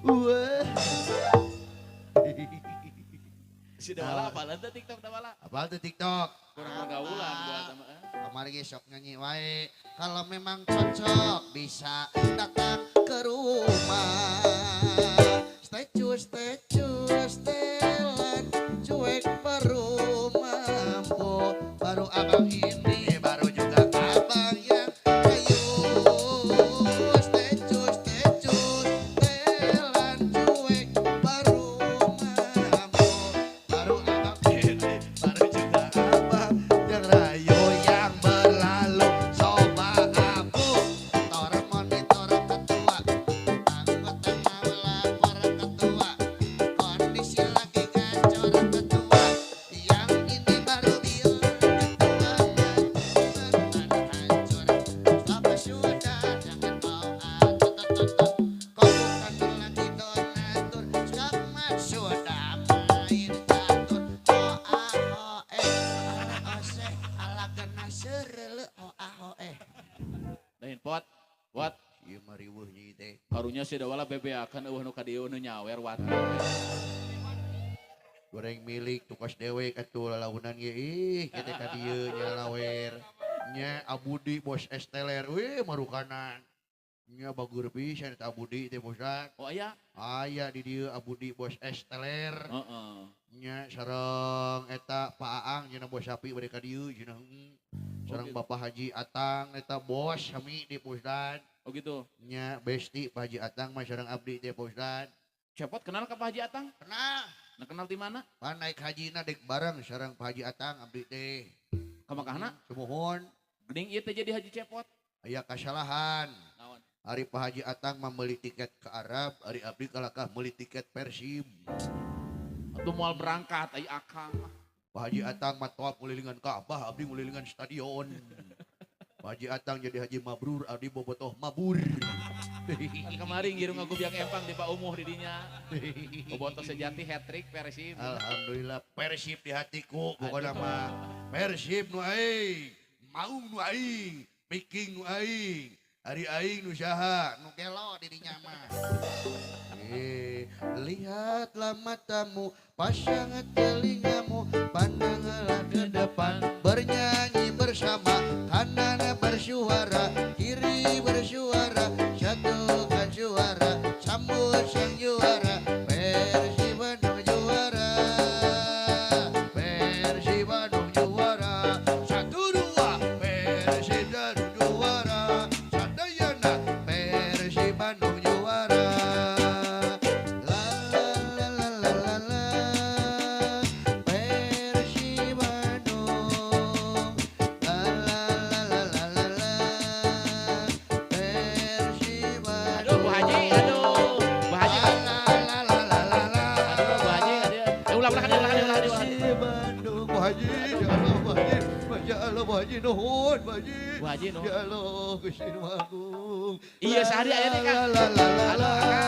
Wah. Si Dawala apalan teh TikTok Dawala? Apa tuh TikTok? Kurang pergaulan buat sama. Kemarin ge sok nyanyi wae. Kalau memang cocok bisa datang ke rumah. Setelan cuek baru mampu. Baru abang ini baru juga abang yang kayu. Setelan cuek baru mampu. Baru abang ini baru juga abang yang rayu yang berlalu. Coba aku orang monitor ketua, anggota malah para ketua, kondisi lagi kacau ketua, yang ini baru bilang ketua hancur, apa sudah jangan mau atur, kau bukan lagi donatur, sekarang sudah main catur, ose ala kena serele Lain pot. Ieu mah riweuh nyi teh. Harunya si Dawala bebeakan eueuh nu ka dieu nu nyawer wat. Goreng milik tukas dewek atuh lalaunan ge ih kita ka dieu nya lawer. Nya abudi bos esteler we marukanan. Nya bagur pisan eta abudi teh bosan. Oh aya? Aya di dieu abudi bos esteler. Heeh. Nya sareng eta Pak Aang cenah bos sapi bade ka dieu cenah. Sareng gitu. Bapak Haji Atang eta bos sami di Pusdan. Oh gitu. Nya besti Pak Haji Atang mah sareng abdi teh Pusdan. Cepot kenal ka Pak Haji Atang? Kenal. Nah kenal di mana? Pan naik hajina dek bareng sareng Pak Haji Atang abdi teh. Ka Makahna? Semohon Geuning ieu teh jadi haji cepot. aya kasalahan. Naon? Ari Pak Haji Atang membeli tiket ke Arab, ari abdi kalakah meuli tiket Persib. Atuh moal berangkat ai Akang. Pak Haji Atang mah tawaf ngulilingan Ka'bah, abdi ngulilingan stadion. Pak Haji Atang jadi haji mabrur, abdi bobotoh mabur. Kan kemarin ngiru ngagubiak empang di Pak Umuh di dinya. Bobotoh sejati hat-trick Persib. Alhamdulillah Persib di hatiku, pokoknya mah Persib nu aing, maung nu aing, piking nu aing, hari aing nu saha, nu gelo di dinya mah. Lihatlah matamu, pasang telingamu, pandanglah ke depan, bernyanyi bersama, kanan bersuara, kiri bersuara, satukan suara, sambut sang juara, Persib Bandung juara, Persib Bandung juara, 1-2, Persib Bandung juara, Sadayana, Persib Bandung juara. La la la la la la, Persib Bandung. La la la la la la la, Persib Aduh Bu Haji, aduh. Bu Haji. La la la la la la. Aduh Bu Haji, aduh. Ulah kan. Persib Bandung, Bu Haji, ya Allah Bu Haji, Masya Allah Bu Haji, nuhun Bu Haji. Bu Haji nuhun. Ya Allah, Gusti Nu Agung. Iya, sehari aya nih, Kang. La la la la Halo, la,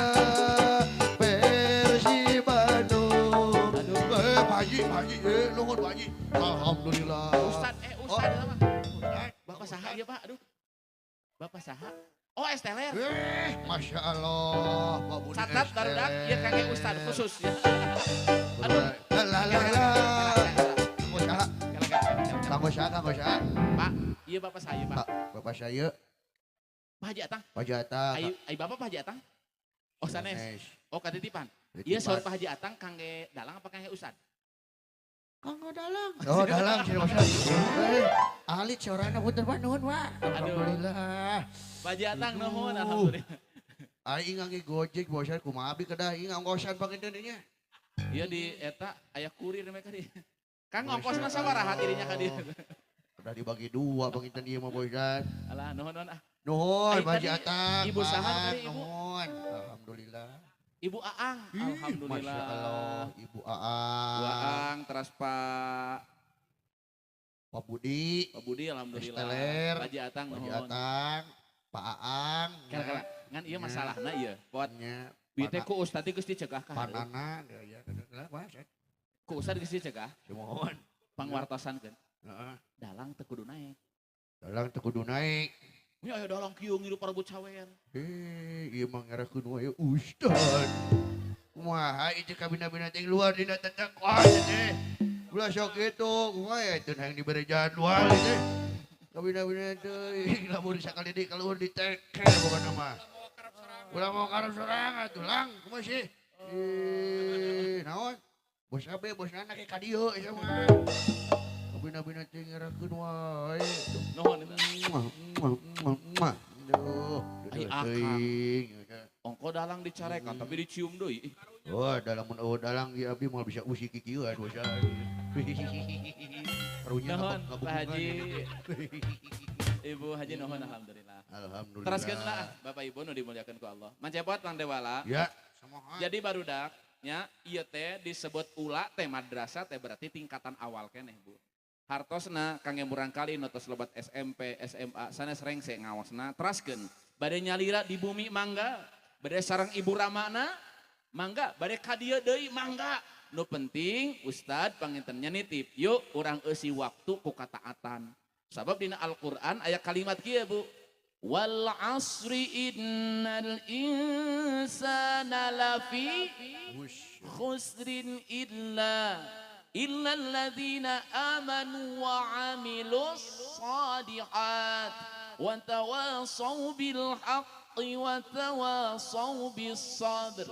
Persib Bandung. Aduh. Pak Haji, nuhun Pak Haji. Alhamdulillah. Ustad mah. Bapak saha ieu Pak? Aduh. Bapak saha? Oh, Esteler. Masya Allah, Pak Budi. Sate catat barudak ieu kangge ustad khusus ya. Aduh. Lah. Kanggo saha? Pak, ieu bapak saya, Pak. Bapak saya, Pak Haji Atang. Pak Jata. Ai bapak Pak Haji Atang? Oh sanes. Sanes. Oh katitipan. Titipan. Ieu saur Pak Haji Atang kangge dalang apa kangge ustad? Kanggo dalang. Oh, dalang sih Mas. Ahli sorana punten Pak nuhun Pak. Alhamdulillah. Pak Haji Atang nuhun alhamdulillah. Aing ngangge Gojek bosan kumaha abi kedah ieu ngongkosan panginten nya. Ieu di eta aya kurir mereka di. Kang ongkosna sabaraha dirinya ka dieu. Udah dibagi dua panginten ieu mah bosan. Alah nuhun ah. Nuhun Ai, Pak Haji tadi Atang. ibu saha Maaf, tadi, ibu? Nuhun. Alhamdulillah. Ibu Aang, alhamdulillah. Masya Allah, Ibu Bu Aang, Aang, terus Pak Pak Budi, Budi alhamdulillah. Esteler, Pak Haji Atang Pak Haji nuhun. Atang, Pak Aang, Kala-kala ngan ieu masalahna ieu. Pot nya, bieu teh ku ustad teh geus dicegah ka. Panana, ya, Mas, Ku ustad geus dicegah semohon. pangwartosankeun. Heeh. Dalang teu kudu naik. Dalang teu kudu naik. Nya aya dalang kieu ngilu parebut sawer. Ieu mah ngarakeun wae ustad. Kumaha ieu kabina-bina teh luar dina tetekon teh. Ulah sok kitu, kumaha ya teu hayang dibere jadwal teh. Kabina-bina teh lamun sakali di kaluhur ditekel pokona mah. Ulah mau karep sorangan tuh lang, kumaha sih? Naon? Bos abe bos nana ke ka dieu ieu mah. Kabina-bina teh ngarakeun wae. Nuhun eta. Aduh, Ai, teuing. Ongko dalang dicarekan tapi dicium deui. Oh, dalam dalang ya abi mau bisa usik kikieuan bosan. Karunya Nuhun Pak Haji. Ibu Haji nuhun alhamdulillah. Alhamdulillah. Teraskeun lah Bapak Ibu nu dimuliakeun ku Allah. Mancepot Mang Dewala. Ya, samoha. Jadi barudak nya ieu teh disebut ula teh madrasah teh berarti tingkatan awal keneh Bu. Hartosna kangge murang kali notos lebat SMP, SMA, sanes rengse ngawasna teraskeun bade nyalira di bumi mangga, bade sareng ibu ramana mangga, bade ka dieu deui mangga. Nu penting Ustad pangintennya nitip, yuk urang eusi waktu ku kataatan. Sabab dina Al-Qur'an aya kalimat kieu Bu. Wal asri innal insana lafi khusrin illa alladzina amanu wa amilus salihat wa tawasaw bil haqqi wa tawasaw bis sabr.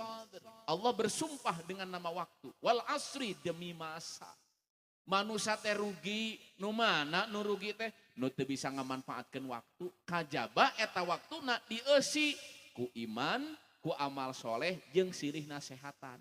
Allah bersumpah dengan nama waktu. Wal asri demi masa. Manusia teh rugi, nu mana nu rugi teh nu teu bisa ngamanfaatkeun waktu. Kajaba eta waktuna dieusi ku iman, ku amal soleh jeung silih nasehatan.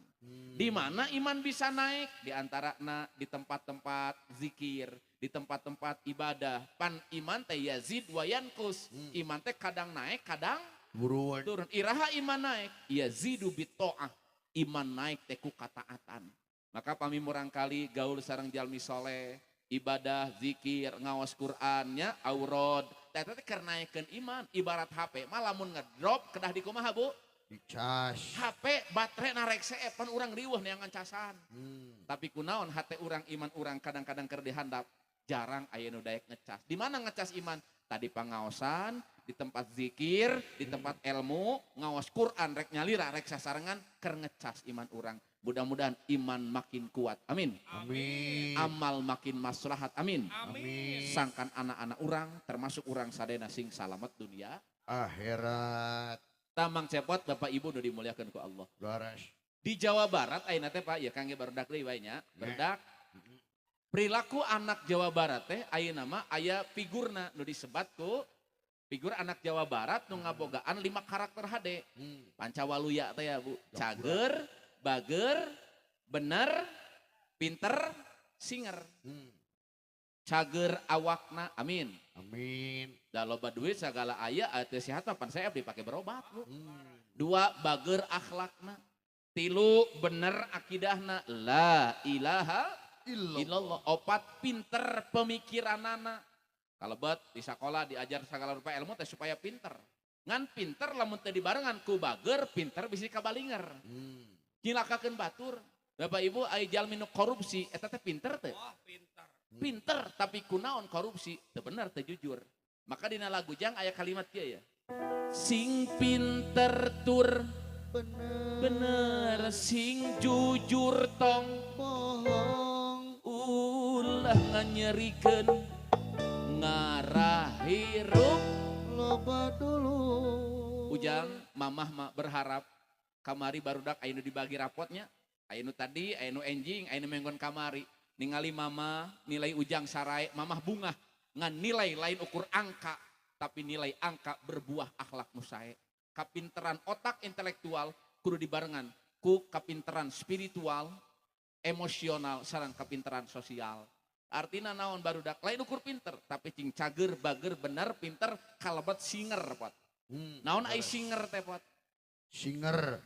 Di mana iman bisa naik? Di antarana di tempat-tempat zikir, di tempat-tempat ibadah. Pan iman teh yazid wa yanqus. Iman teh kadang naik, kadang buruan. turun. Iraha iman naik, yazidu bitto'ah. Iman naik teh ku kataatan. Maka pami murang kali gaul sareng jalmi soleh, ibadah, zikir, ngawas Qur'annya, aurod. Teh keur naikeun iman, ibarat HP mah lamun ngedrop kedah di kumaha Bu? Dicas. HP baterai narek pan urang riweuh neangan casan. Tapi kunaon hate urang iman urang kadang-kadang keur dihandap jarang aya nu daek ngecas. Di mana ngecas iman? Tadi pangaosan, di tempat zikir, di tempat ilmu, ngawas Quran rek nyalira rek sasarengan keur ngecas iman urang. Mudah-mudahan iman makin kuat. Amin. Amin. Amal makin maslahat. Amin. Amin. Sangkan anak-anak urang termasuk urang sadena sing salamet dunia Akhirat. Tamang cepot Bapak Ibu udah dimuliakan ku Allah. Laras. Di Jawa Barat ayeuna teh Pak ya kangge barudak deui wae nya. Barudak. Perilaku anak Jawa Barat teh ayeuna mah aya figurna nu disebat ku figur anak Jawa Barat nu ngabogaan 5 karakter HD. Pancawaluya teh ya Bu. Cager, bager, bener, pinter, singer. Cager awakna, amin. Amin. Da loba duit segala aya teu sehat pan saya dipake berobat Bu. 2 bager akhlakna. 3 bener akidahna la ilaha illallah. 4 pinter pemikiranana. Kalebet di sekolah diajar segala rupa ilmu teh supaya pinter. Ngan pinter lamun teu dibarengan ku bager pinter bisi kabalinger. Nyilakakeun batur. Bapak Ibu aya jalmi nu korupsi eta teh pinter teu? Wah, pintar. Pinter tapi kunaon korupsi teu bener teu jujur. Maka dina lagu jang aya kalimat kieu ya. Sing pinter tur bener sing jujur tong bohong ulah nganyerikeun ngarah hirup. loba dulu Ujang mamah berharap kamari barudak aya nu dibagi rapotnya, aya nu tadi, aya nu enjing, aya nu menggon kamari. Ningali mama nilai Ujang sarai, mamah bungah ngan nilai lain ukur angka, tapi nilai angka berbuah akhlak nu sae. Kapinteran otak intelektual kudu dibarengan ku kapinteran spiritual, emosional sareng kapinteran sosial. Artina naon barudak lain ukur pinter, tapi cing cager bager bener pinter kalebet singer pot. Naon ai singer teh pot? singer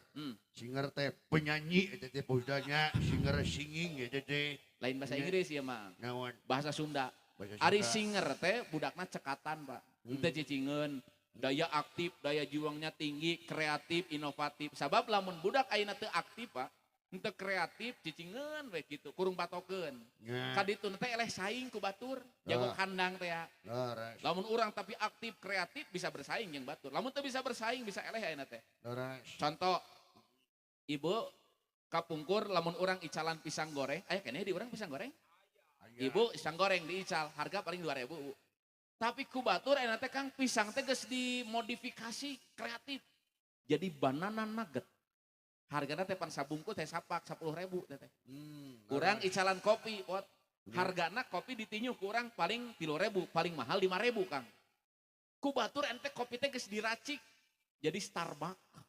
singer teh penyanyi eta teh pausdanya singer singing eta teh Lain bahasa Inggris ya mah. naon Bahasa Sunda. bahasa Ari Sunda. singer teh budakna cekatan pak. Teu cicingeun. Daya aktif, daya juangnya tinggi, kreatif, inovatif. Sabab lamun budak ayeuna teu aktif pak, teu kreatif, cicingeun we kitu, kurung patokeun. Nya, Kaditu teh eleh saing ku batur, jago kandang teh ya. laras Lamun urang tapi aktif, kreatif bisa bersaing jeung batur. Lamun teu bisa bersaing bisa eleh ayeuna teh. laras Contoh, ibu kapungkur lamun urang icalan pisang goreng, aya keneh di urang pisang goreng. Ibu pisang goreng diical, harga paling 2.000. Tapi ku batur ayeuna teh Kang pisang teh geus dimodifikasi kreatif. Jadi banana nugget. Hargana teh pan sabungkus teh sapak 10.000 teh. Kurang icalan kopi, pot. Hargana kopi ditinyu kurang paling 3.000, paling mahal 5.000 Kang. Ku batur ente kopi teh geus diracik jadi Starbucks.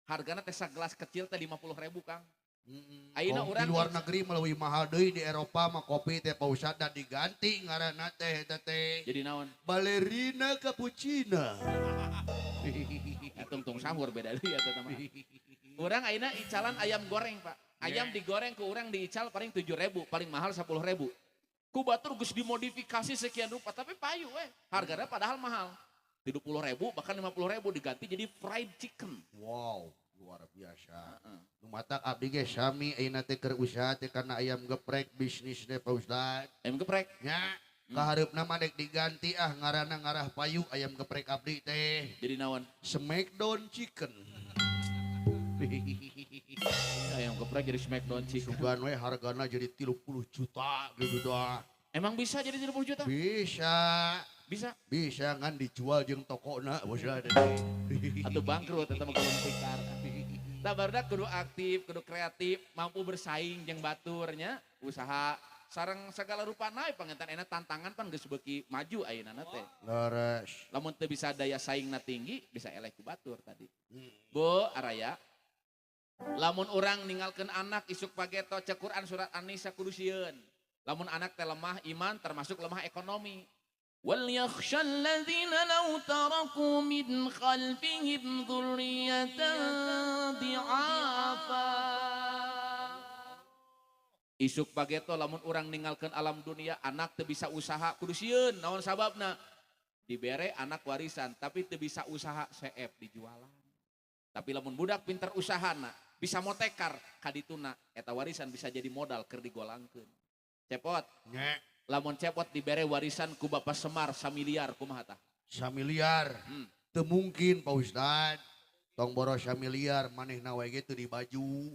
Hargana teh sagelas kecil teh 50.000 Kang. Ayeuna di urang luar negeri melalui mahal deui di Eropa mah kopi teh pausada diganti ngaranna teh eta teh jadi naon? ballerina cappuccino. Tungtung sahur beda deui eta mah. Urang ayeuna icalan ayam goreng, Pak. Ayam digoreng ku urang diical paling 7.000, paling mahal 10.000. Ku batur geus dimodifikasi sekian rupa tapi payu we. Hargana padahal mahal. 70.000 bahkan 50.000 diganti jadi fried chicken. Wow, luar biasa. Nu matak abdi ge sami ayeuna teh keur usaha teh kana ayam geprek bisnis teh Pak Ustad. Ayam geprek. Nya, kahareupna mah dek diganti ngaranna ngarah payu ayam geprek abdi teh. Jadi naon? Smackdown chicken. Ayam geprek jadi smackdown chicken. Sugan we hargana jadi 30 juta gitu dah. Emang bisa jadi 30 juta? Bisa. Bisa. Bisa kan dijual jeung tokona bos ada. Atau bangkrut eta mah gulung tikar. Tah barudak kudu aktif, kudu kreatif, mampu bersaing jeung baturnya, usaha sareng segala rupa naik pangentan enak tantangan pan geus beuki maju ayeuna teh. Laras. Lamun teu bisa daya saingna tinggi, bisa eleh ku batur tadi. Bu Araya, lamun orang ninggalkeun anak isuk pageto cek Quran surat An-Nisa kudu sieun. Lamun anak teh lemah iman termasuk lemah ekonomi. Wal yakhshal ladzina law taraku min khalfihim dzurriyyatan di'afa. Isuk pageto lamun orang ninggalkeun alam dunia anak teu bisa usaha kudu sieun naon sababna? Dibere anak warisan tapi teu bisa usaha seep dijualan. Tapi lamun budak pinter usahana bisa motekar kadituna eta warisan bisa jadi modal keur digolangkeun. Cepot. Nya, Lamun cepot dibere warisan ku Bapak Semar 1 miliar kumaha tah? 1 miliar. Teu mungkin Pak Ustad. Tong boros 1 miliar manehna we ge teu di baju.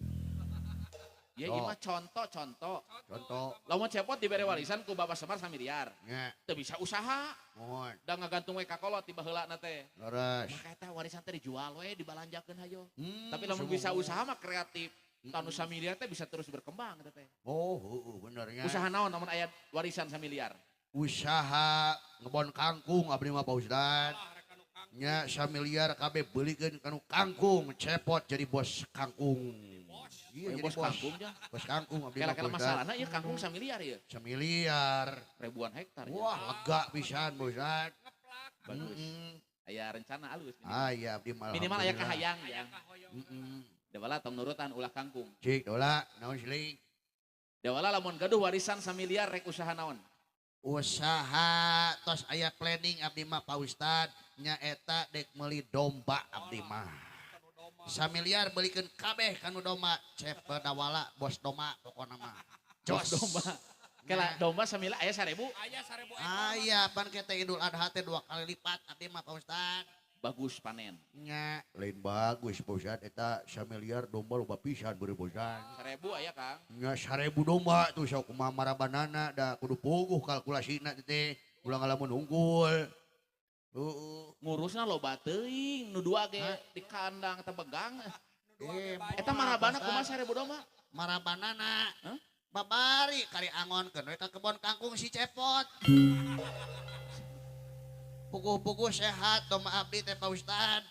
Ya Oh. ieu mah contoh. Contoh. Lamun cepot dibere warisan ku Bapak Semar 1 miliar. Nya, Teu bisa usaha. mohon. Da ngagantung we ka kolot tiba heulana teh. Laras. Maka eta warisan teh dijual we dibalanjakeun hayo. Hmm, Tapi lamun bisa usaha mah kreatif. Tanu 1 miliar teh bisa terus berkembang eta teh. Oh, benernya. Usaha naon namun aya warisan 1 miliar? Usaha ngebon kangkung abdi mah Pak Ustad. Nya 1 miliar kabeh beulikeun kanu kangkung, cepot jadi bos kangkung. Iya, jadi Bos kangkung ja. Bos kangkung abdi mah Kira-kira Pak Ustad. masalahna ieu kangkung 1 miliar ieu. 1 miliar. Ribuan hektar. Ya. Wah, lega pisan Pak Ustad. Bagus. Aya rencana alus. Ah, iya abdi mah. Minimal aya alhamdulillah. kahayang ya. Mm-mm. Dewala tong nurutan ulah kangkung. Cik, dola, naon siling? Dewala lamun gaduh warisan 1 miliar rek usaha naon? Usaha tos aya planning abdi mah Pak Ustad nya eta dek meuli domba abdi mah. 1 miliar belikeun kabeh kanu domba, chef dawala bos domba pokona mah. Jos domba. Kela domba 1 miliar aya 1.000. Aya 1.000 ekor. Aya pan kita Idul Adha teh 2 kali lipat abdi mah Pak Ustad. bagus panen. nya lain bagus bosan eta 1 miliar domba loba pisan beureum bosan 1000 aya Kang. nya 1000 domba tuh sok kumaha marabanana da kudu puguh kalkulasina teh ulah ngalamun unggul Ngurusna loba teuing nu dua ge di kandang teh begang. Eta marah marabana kumaha 1000 domba? marabanana Hah? babari kari angonkeun we ka kebon kangkung si Cepot puguh-puguh sehat domba abdi teh Pak Ustad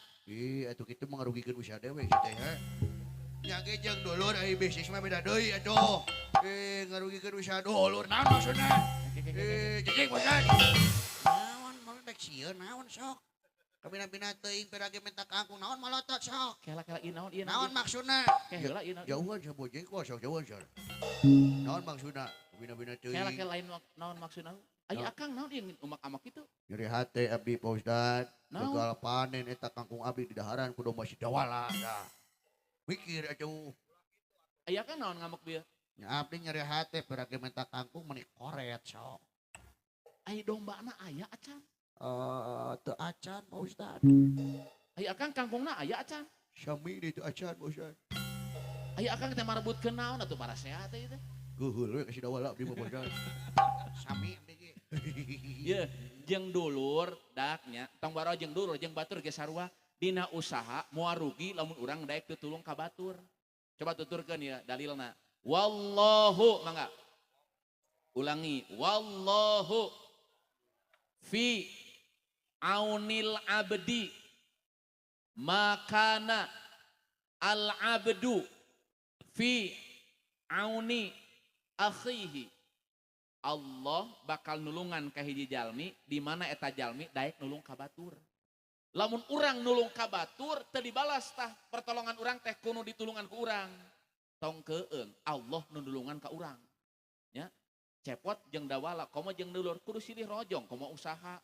atuh kitu mengarugikeun usaha dewe si teh nya ge jeung dulur ai bisnis mah beda deui atuh ngarugikeun usaha dulur naon maksudna jejeg bosan naon mau dek sieun naon sok kabina-bina teuing perage minta kangkung naon malotot sok Kela ieu naon ieu naon maksudna Heula ieu naon. jauhan sa bojeng kok sok jauhan sa naon maksudna kabina-bina teuing Kela lain naon maksudna? Aya Akang naon ieu umak-amak kitu? nyeri hate abdi Pak Ustad Naon? gagal panen eta kangkung abdi di daharan kudu masih dawala dah mikir atuh Aya Akang naon ngamuk bieu? nya abdi nyeri hate perage minta kangkung menik koret sok Aya dombana aya acan. teu acan Pak Ustad Aya Akang kangkungna aya acan. sami di teu acan Pak Ustad Aya Akang teh marebutkeun naon atuh para sehat teh teh. geheul we kasih dawala abdi mah Pak Ustad sami abdi ge Ieu jeung dulur daknya tong baro jeung dulur jeung batur ge sarua dina usaha moal rugi lamun urang daek teu tulung ka batur. Coba tuturkeun ya dalilna. Wallahu mangga. Ulangi, wallahu fi aunil abdi makana al abdu fi auni akhihi. Allah bakal nulungan ka hiji jalmi di mana eta jalmi daek nulung ka batur. Lamun urang nulung ka batur teu dibalas tah pertolongan urang teh kudu ditulungan ku urang. Tong keueung Allah nu nulungan ka urang. Ya. Cepot jeung dawala komo jeung dulur kudu silih rojong komo usaha.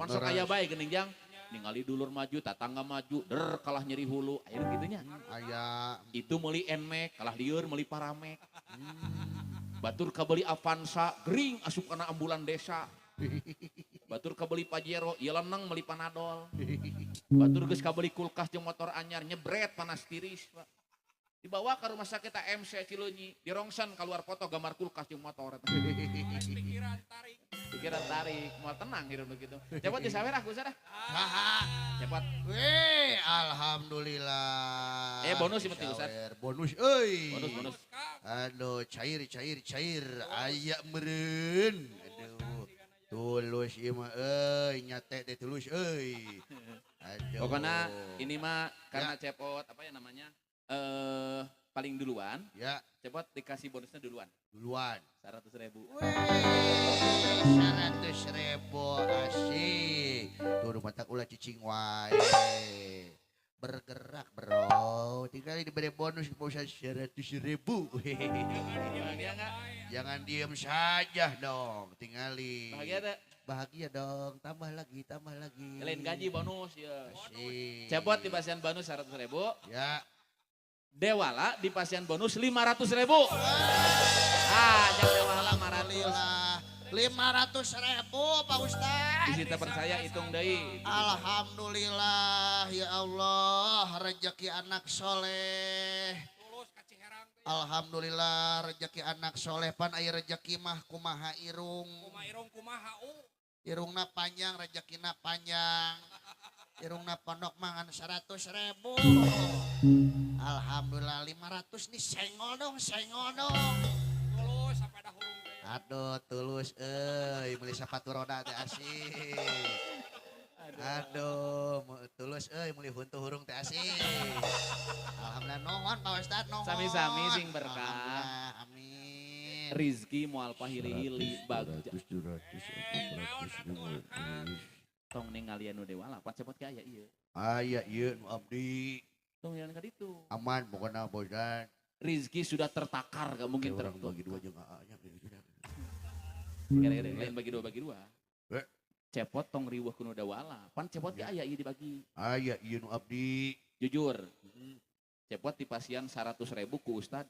Pan sok aya bae geuning jang ningali dulur maju tatangga maju der kalah nyeri hulu aya kitu nya. aya Itu meuli enmek kalah lieur meuli paramek. Batur kabeli Avanza gering asup kana ambulan desa. Batur kabeli Pajero ieu leneng meuli Panadol. Batur geus kabeli kulkas jeung motor anyar nyebret panas tiris, Pak. Dibawa ke rumah sakit AMC Cileunyi, dirongsan keluar foto gambar kulkas jeung motor. Pikiran tarik. Pikiran tarik, mau tenang hirup begitu. Cepot disawer aku sadar. haha Cepot. weh alhamdulillah Bonus sih penting Ustaz. bonus euy Bonus. aduh cair aya meureun aduh tulus ieu mah euy nyate teh tulus euy aduh Pokoknya ini mah karena Cepot apa ya namanya? Paling duluan. ya Cepot dikasih bonusnya duluan. 100.000. weh 100.000 asik tuh rumah tak ulah cicing wae bergerak bro tinggal diberi bonus bisa 100.000 Bahagia enggak? jangan diem saja dong tinggali Bahagia tak? bahagia dong tambah lagi Lain gaji bonus ya. asik Cepot di pasien bonus 100.000. ya Dewala di pasien bonus 500.000. Jangan Dewala 500. 500.000 Pak Ustad Isi percaya hitung deui. alhamdulillah ya Allah rezeki anak soleh Tulus ka Ciherang teh. alhamdulillah rezeki anak soleh pan aya rezeki mah kumaha irung Kumaha irung kumaha irungna panjang rezekina panjang irungna pondok mangan 100.000 alhamdulillah 500 nih senggol dong Tulus sampai dah hurung teh. aduh tulus beli sepatu roda teh asik aduh tulus beli huntu hurung teh asik alhamdulillah nuhun Pak Ustad nuhun Sami-sami sing berkah. Alhamdulillah, amin Rizki moal pahili-hili bagja. Tong ningali anu Dewala, pan Cepot ge aya ieu. aya ieu nu abdi Tong yang ka ditu. aman pokoknya Pak Ustad Rizki sudah tertakar, gak mungkin orang tertutup. bagi dua jeung aa-nya Kira-kira lain bagi dua. Eh. Cepot tong riweuh kuno Dewala. Pan Cepot ge aya ieu dibagi. aya ieu nu abdi Jujur. Cepot di pasien 100.000 ku Ustad.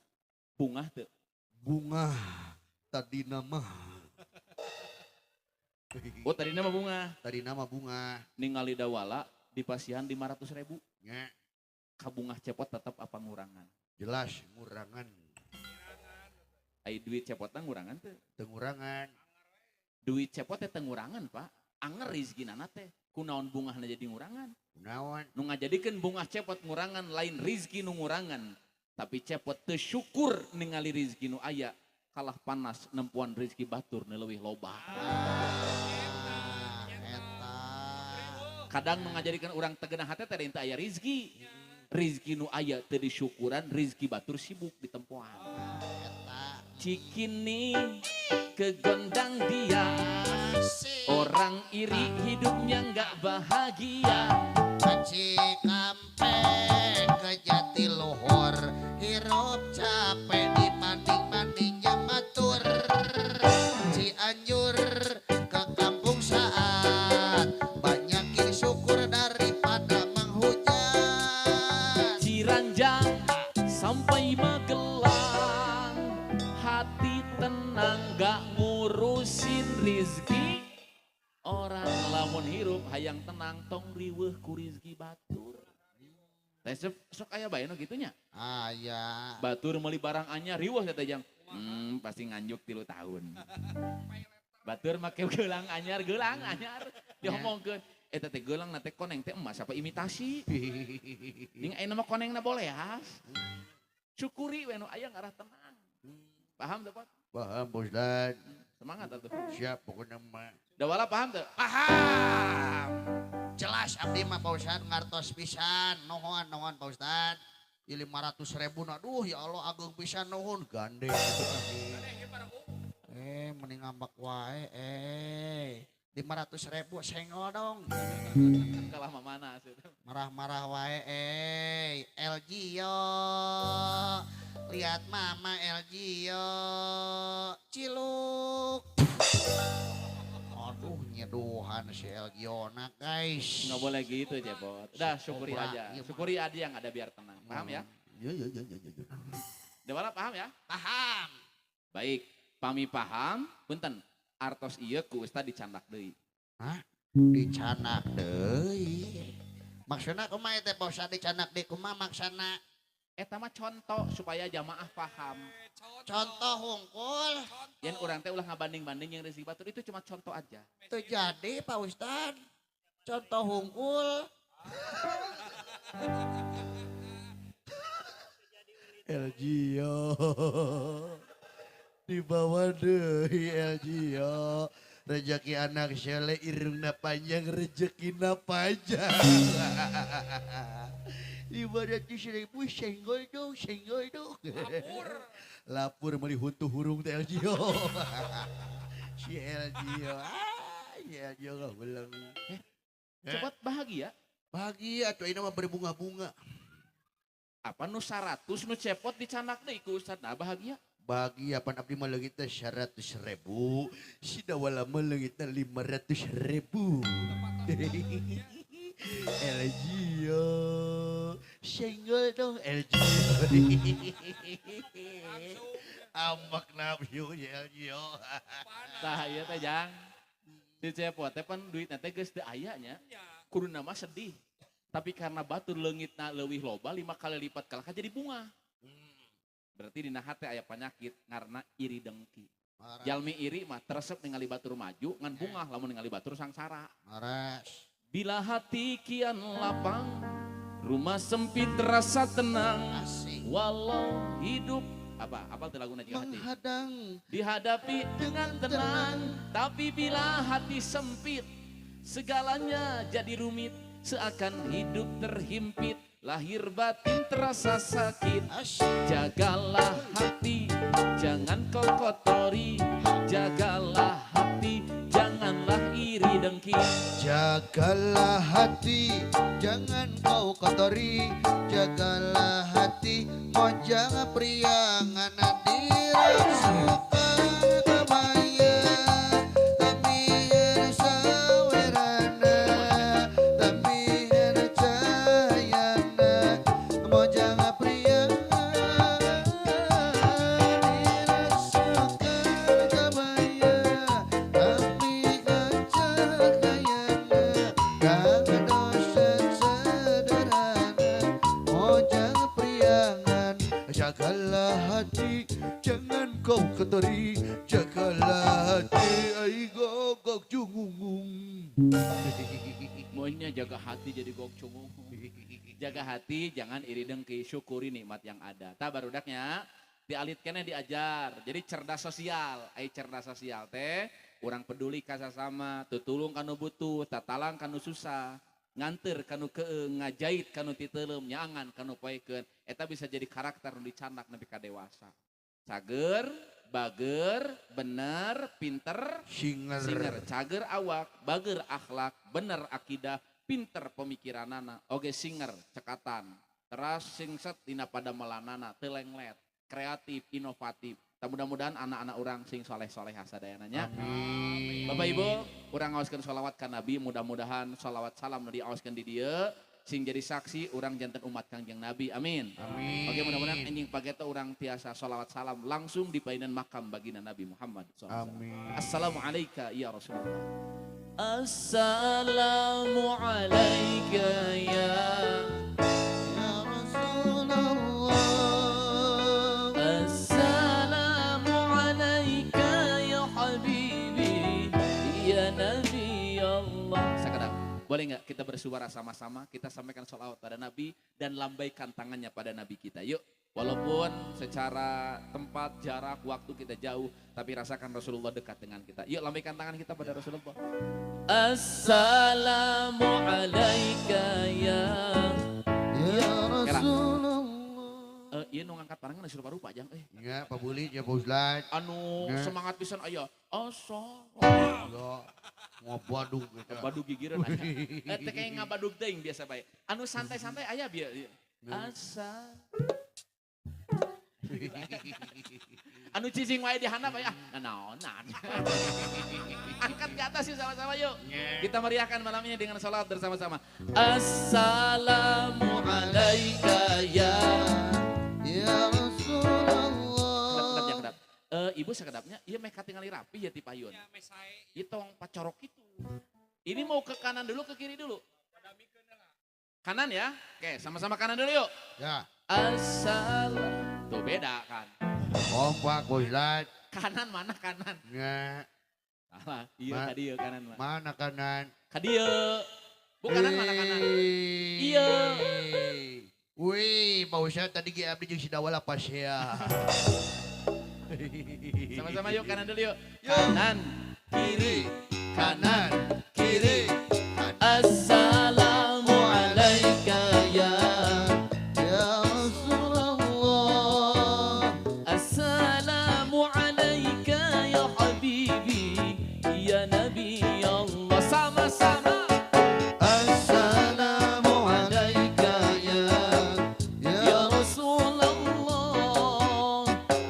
Bungah teu? bunga tadi nama Oh tadi nama bunga. tadi nama bunga Ningali Dawala di pasihan 500.000. Nya, Kabungah cepot tetap apa ngurangan? jelas ngurangan, Ai duit cepotna ngurangan teh. tengurangan. Duit cepot teh teu ngurangan, Pak. Anger rizkinana teh. Kunaon bungahna jadi ngurangan? Kunaon? Nu ngajadikeun bungah cepot ngurangan lain rizki nu ngurangan. Tapi cepot teu syukur ningali rizki nu aya. Kalah panas nempuan rizki batur nu leuwih loba. Eta. Kadang nu ngajadikeun urang tegeunah hate teh teu aya rizki. Rizki nu aya teu disyukuran, rizki batur sibuk ditempuan. Eta. Cikini kegondang dia. Orang iri hidupnya nggak bahagia. Cikampe ke Jatiluhur, hirup capek dibanding-banding yang batur. Cianjur ke Kampung Saat, banyakin syukur daripada menghujat. Ciranjang sampai Magelang, hati tenang nggak ngurusin rizki. Orang lamun hirup hayang tenang tong riweuh ku rizki batur. Teh sok aya bae nu gitunya. Ya. Batur meuli barang anyar riweuh teh jang. Pasti nganjuk 3 tahun. Batur make geulang anyar diomongkeun. Eta teh geulang na teh koneng teh emas apa imitasi. Ning ayeuna mah konengna boleas. Syukuri we nu aya ngarah tenang. Paham teh Pak? Paham Pak Ustad. Semangat atuh. Siap pokoknya mah. Dawala paham teu? Paham. Jelas abdi mah Pak Ustad ngartos pisan. Nuhun Pak Ustad. Di 500.000 aduh ya Allah agung pisan nuhun gandeng. Mending ngambak wae 500.000 senggol dong. Kalah mah mana sih? Marah-marah wae LG yo. Lihat mama LG yo. Ciluk. Aduh nyeduhan si Elgiona guys. Nggak boleh gitu Cepot. Udah syukuri Coba, aja. iya, Syukuri aja yang ada biar tenang. Paham ya? Iya. Dewala paham ya? Paham. Baik. Pami paham. Punten. Artos iya ku Ustad dicandak deui. Hah? Dicanak deui. Maksudna kumaha teh Pak Ustad dicanak deui kumaha maksana? Eta mah contoh supaya jamaah paham. Contoh hungkul. Yang orang teh ulah ngabanding-banding yang rezeki batur itu cuma contoh aja. Itu jadi Pak Ustad. Contoh hungkul. LGO. Dibawa deui LGO. Rezeki anak Syele irungna panjang rezekina panjang. 500.000 senggol dong. Lapur meuli huntu hurung teh LGO. Si LGO. Si LGO gak belang. Cepot bahagia. Bahagia tuh ini mah berbunga-bunga. Apa nu 100 nu cepot dicandak deui ku Ustad. Nah bahagia. Bahagia pan abdi mah leungitna 100.000. Si dawala mah leungitna 500.000. LGO. Senggol dong LGO. Ambak nafsu ya LGO. Tah ieu teh jang. Di cepot teh pan duitna teh geus teu aya nya. Kuduna mah sedih. Tapi karena batur leungitna leuwih loba 5 kali lipat kalah jadi bunga. Berarti dina hate aya panyakit ngaranna iri dengki. Jalmi iri mah teresep ningali batur maju ngan bunga lamun ningali batur sangsara. Maras. Bila hati kian lapang, rumah sempit rasa tenang. Asik. Walau hidup apa tuh lagu najik hati? Menghadang. Dihadapi dengan tenang, tapi bila hati sempit, segalanya jadi rumit, seakan hidup terhimpit. Lahir batin terasa sakit. Jagalah hati, jangan kau kotori. Jagalah hati, janganlah iri dengki. Jagalah hati, jangan kau kotori. Jagalah hati, mau jangan priangan dirasukan kebaya. Tapi ada sawerana, tapi ada cahayana. Mau jangan priangan dirasukan kebaya. Tapi ada cahayana, kagak dosen Jagalah hati, jangan kau kotori. Jagalah hati, ai gogok jungung. Maunya jaga hati jadi gok cungung. Jaga hati, jangan iri dengki, syukuri nikmat yang ada. Tak barudaknya, dialitkannya diajar. Jadi cerdas sosial, cerdas sosial teh. Orang peduli ka sasama, tutulung kanu butuh, tatalang kanu susah. Nganter kanu keeng, ngajait kanu titelem, nyangan kanu poekeun. Eta bisa jadi karakter nu dicandak nepi ka dewasa. Cager, bager, bener, pinter, singer. Cager awak, bager akhlak, bener akidah, pinter pemikiranana, oge singer, cekatan. Teras singset dina pada melanana, telenglet, kreatif, inovatif. Mudah-mudahan anak-anak orang sing soleh-soleh hasadayananya. Amin. Bapak Ibu, orang ngawaskeun sholawat ka Nabi, mudah-mudahan sholawat salam nu diawaskeun di dieu sing jadi saksi orang janten umat Kangjeng Nabi. Amin. Amin. Oke, mudah-mudahan anjing pageta orang tiasa sholawat salam langsung di painan makam baginda Nabi Muhammad SAW. Amin. Assalamualaikum ya Rasulullah. Assalamualaikum ya Ya Rasulullah. Assalamualaikum ya Habibi ya Nabi Allah. Sekedap, boleh nggak kita bersuara sama-sama, kita sampaikan sholawat pada Nabi dan lambaikan tangannya pada Nabi kita. Yuk, walaupun secara tempat, jarak, waktu kita jauh, tapi rasakan Rasulullah dekat dengan kita. Yuk lambaikan tangan kita pada Rasulullah. Assalamualaikum ya Rasulullah. Iya nu ngangkat parangan asup rupa aja. Ya, Pak Buli, ya Pak Ustaz. Anu Ya. semangat pisan aya. Ya, mau badung gitu. Badug gigireun aya. Teh kayak ngabadug teuing biasa bae. Anu santai-santai aya bieu. Asa. Anu cicing wae di handap aya. Naonan. Angkat ke atas yuk sama-sama yuk. Kita meriahkan malam ini dengan salat bersama-sama. Assalamualaikum ya. Ya Rasulullah. Kedap yang kedap. Ibu sekedapnya, iya meh katingali rapi ya ti payun. Ya mesae Iya tong pacorok itu. Ini mau ke kanan dulu, ke kiri dulu. padamikeun lah. Kanan ya. Oke, sama-sama kanan dulu yuk. Ya, Assalam. Tuh beda kan. kompak Pak Ustaz. Kanan mana kanan? Ya, Salah. Iya kadieu kanan mah. mana kanan? Kadieu. Bu kanan mana kanan? Eh. Iya. Wih, Pak Ustaz tadi ki abdi jeung si Dawala pas ya. Sama-sama yuk kanan dulu yuk. Kanan, kiri, kanan, kiri. Assalamualaikum ya. Ya Rasulullah. Assalamualaikum ya Habibi ya Nabi Allah. Sama-sama. Assalamualaikum Ya Rasulullah.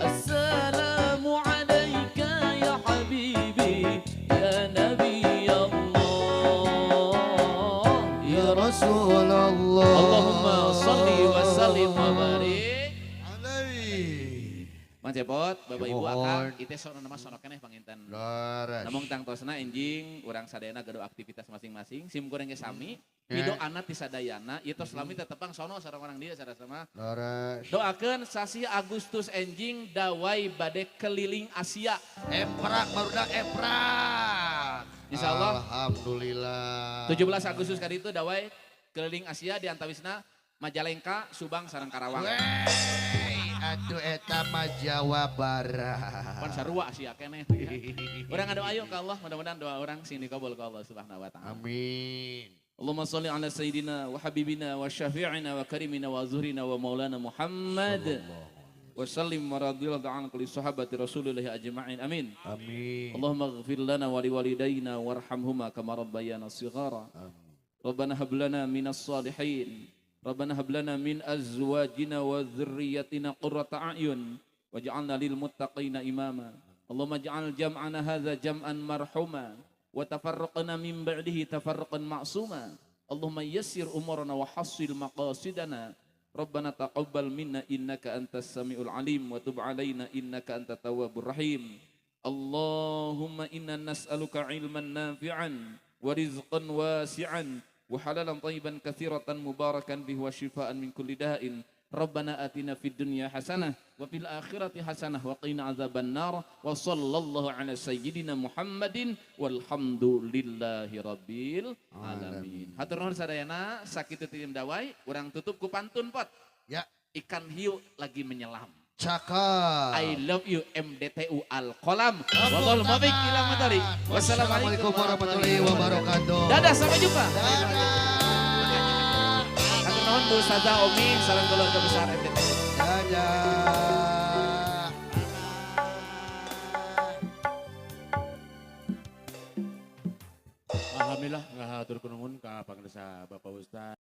Assalamualaikum ya Habibi ya Nabi Allah. Ya Rasulullah. Allahumma salli wa sallim wa barik. Alaihi. Mang Cepot, Bapak Ibu Mohon. akang, itu sono nama sono keneh panginten. Laras. Namun tang tosna enjing urang sadayana gado aktivitas masing-masing, sim kurang ge sami, Ya. pidoana ti sadayana, ieu tos lami tetepang sono sareng orang dia sareng-sareng. Laras. Doakeun sasi Agustus enjing dawai bade keliling Asia. Emprak barudak emprak. Insyaallah. Alhamdulillah. 17 Agustus kali itu dawai keliling Asia di antawisna Majalengka, Subang, sareng Karawang. Wey, atuh eta mah Jawa Barat. Pan sarua Asia keneh. Urang ngadoa ayo ka Allah, mudah-mudahan doa orang sing dikabul ka Allah Subhanahu wa taala. Amin. Allahumma salli ala sayyidina wa habibina wa syafi'ina wa karimina wa zuhrina wa maulana Muhammad. Wa sallim wa radhiyallahu ta'ala kulli sahabati Rasulillah ajma'in. Amin. Amin. Allahumma ighfir lana wa liwalidayna warhamhuma kama rabbayana shighara. Rabbana hab lana minas salihin. Rabbana hab lana min azwajina wa dhurriyyatina qurrata a'yun waj'alna lil muttaqina imama. Allahumma ij'al jam'ana hadza jam'an marhuma wa tafarraqna min ba'dihi tafarraqan ma'suma. Allahumma yassir umurana wa hassil maqasidana. Rabbana taqabbal minna innaka antas samiul alim wa tub alaina innaka antat tawwabur rahim. Allahumma inna nas'aluka ilman nafi'an wa rizqan wasi'an wa halalan tayyiban katsiratan mubarakan bihi wa shifaan min kulli da'in Rabbana atina fid dunya hasanah wa fil akhirati hasanah wa qina azabannar wa sallallahu ala sayyidina Muhammadin walhamdulillahi rabbil alamin. Hatur nuhun sadayana sakit tim dawai urang tutup ku pantun pot. Ya, Ikan hiu lagi menyelam. cakap. I love you MDTU Al-Qalam. Wallahul muwaffiq ila matari. Wassalamualaikum warahmatullahi wabarakatuh. Dadah, sampai jumpa. Dadah. Hatur nuhun Bu Ustazah Omi, salam keluarga besar MDTU. Dadah. Alhamdulillah ngahatur nuhun ka pangresa Bapak Ustaz.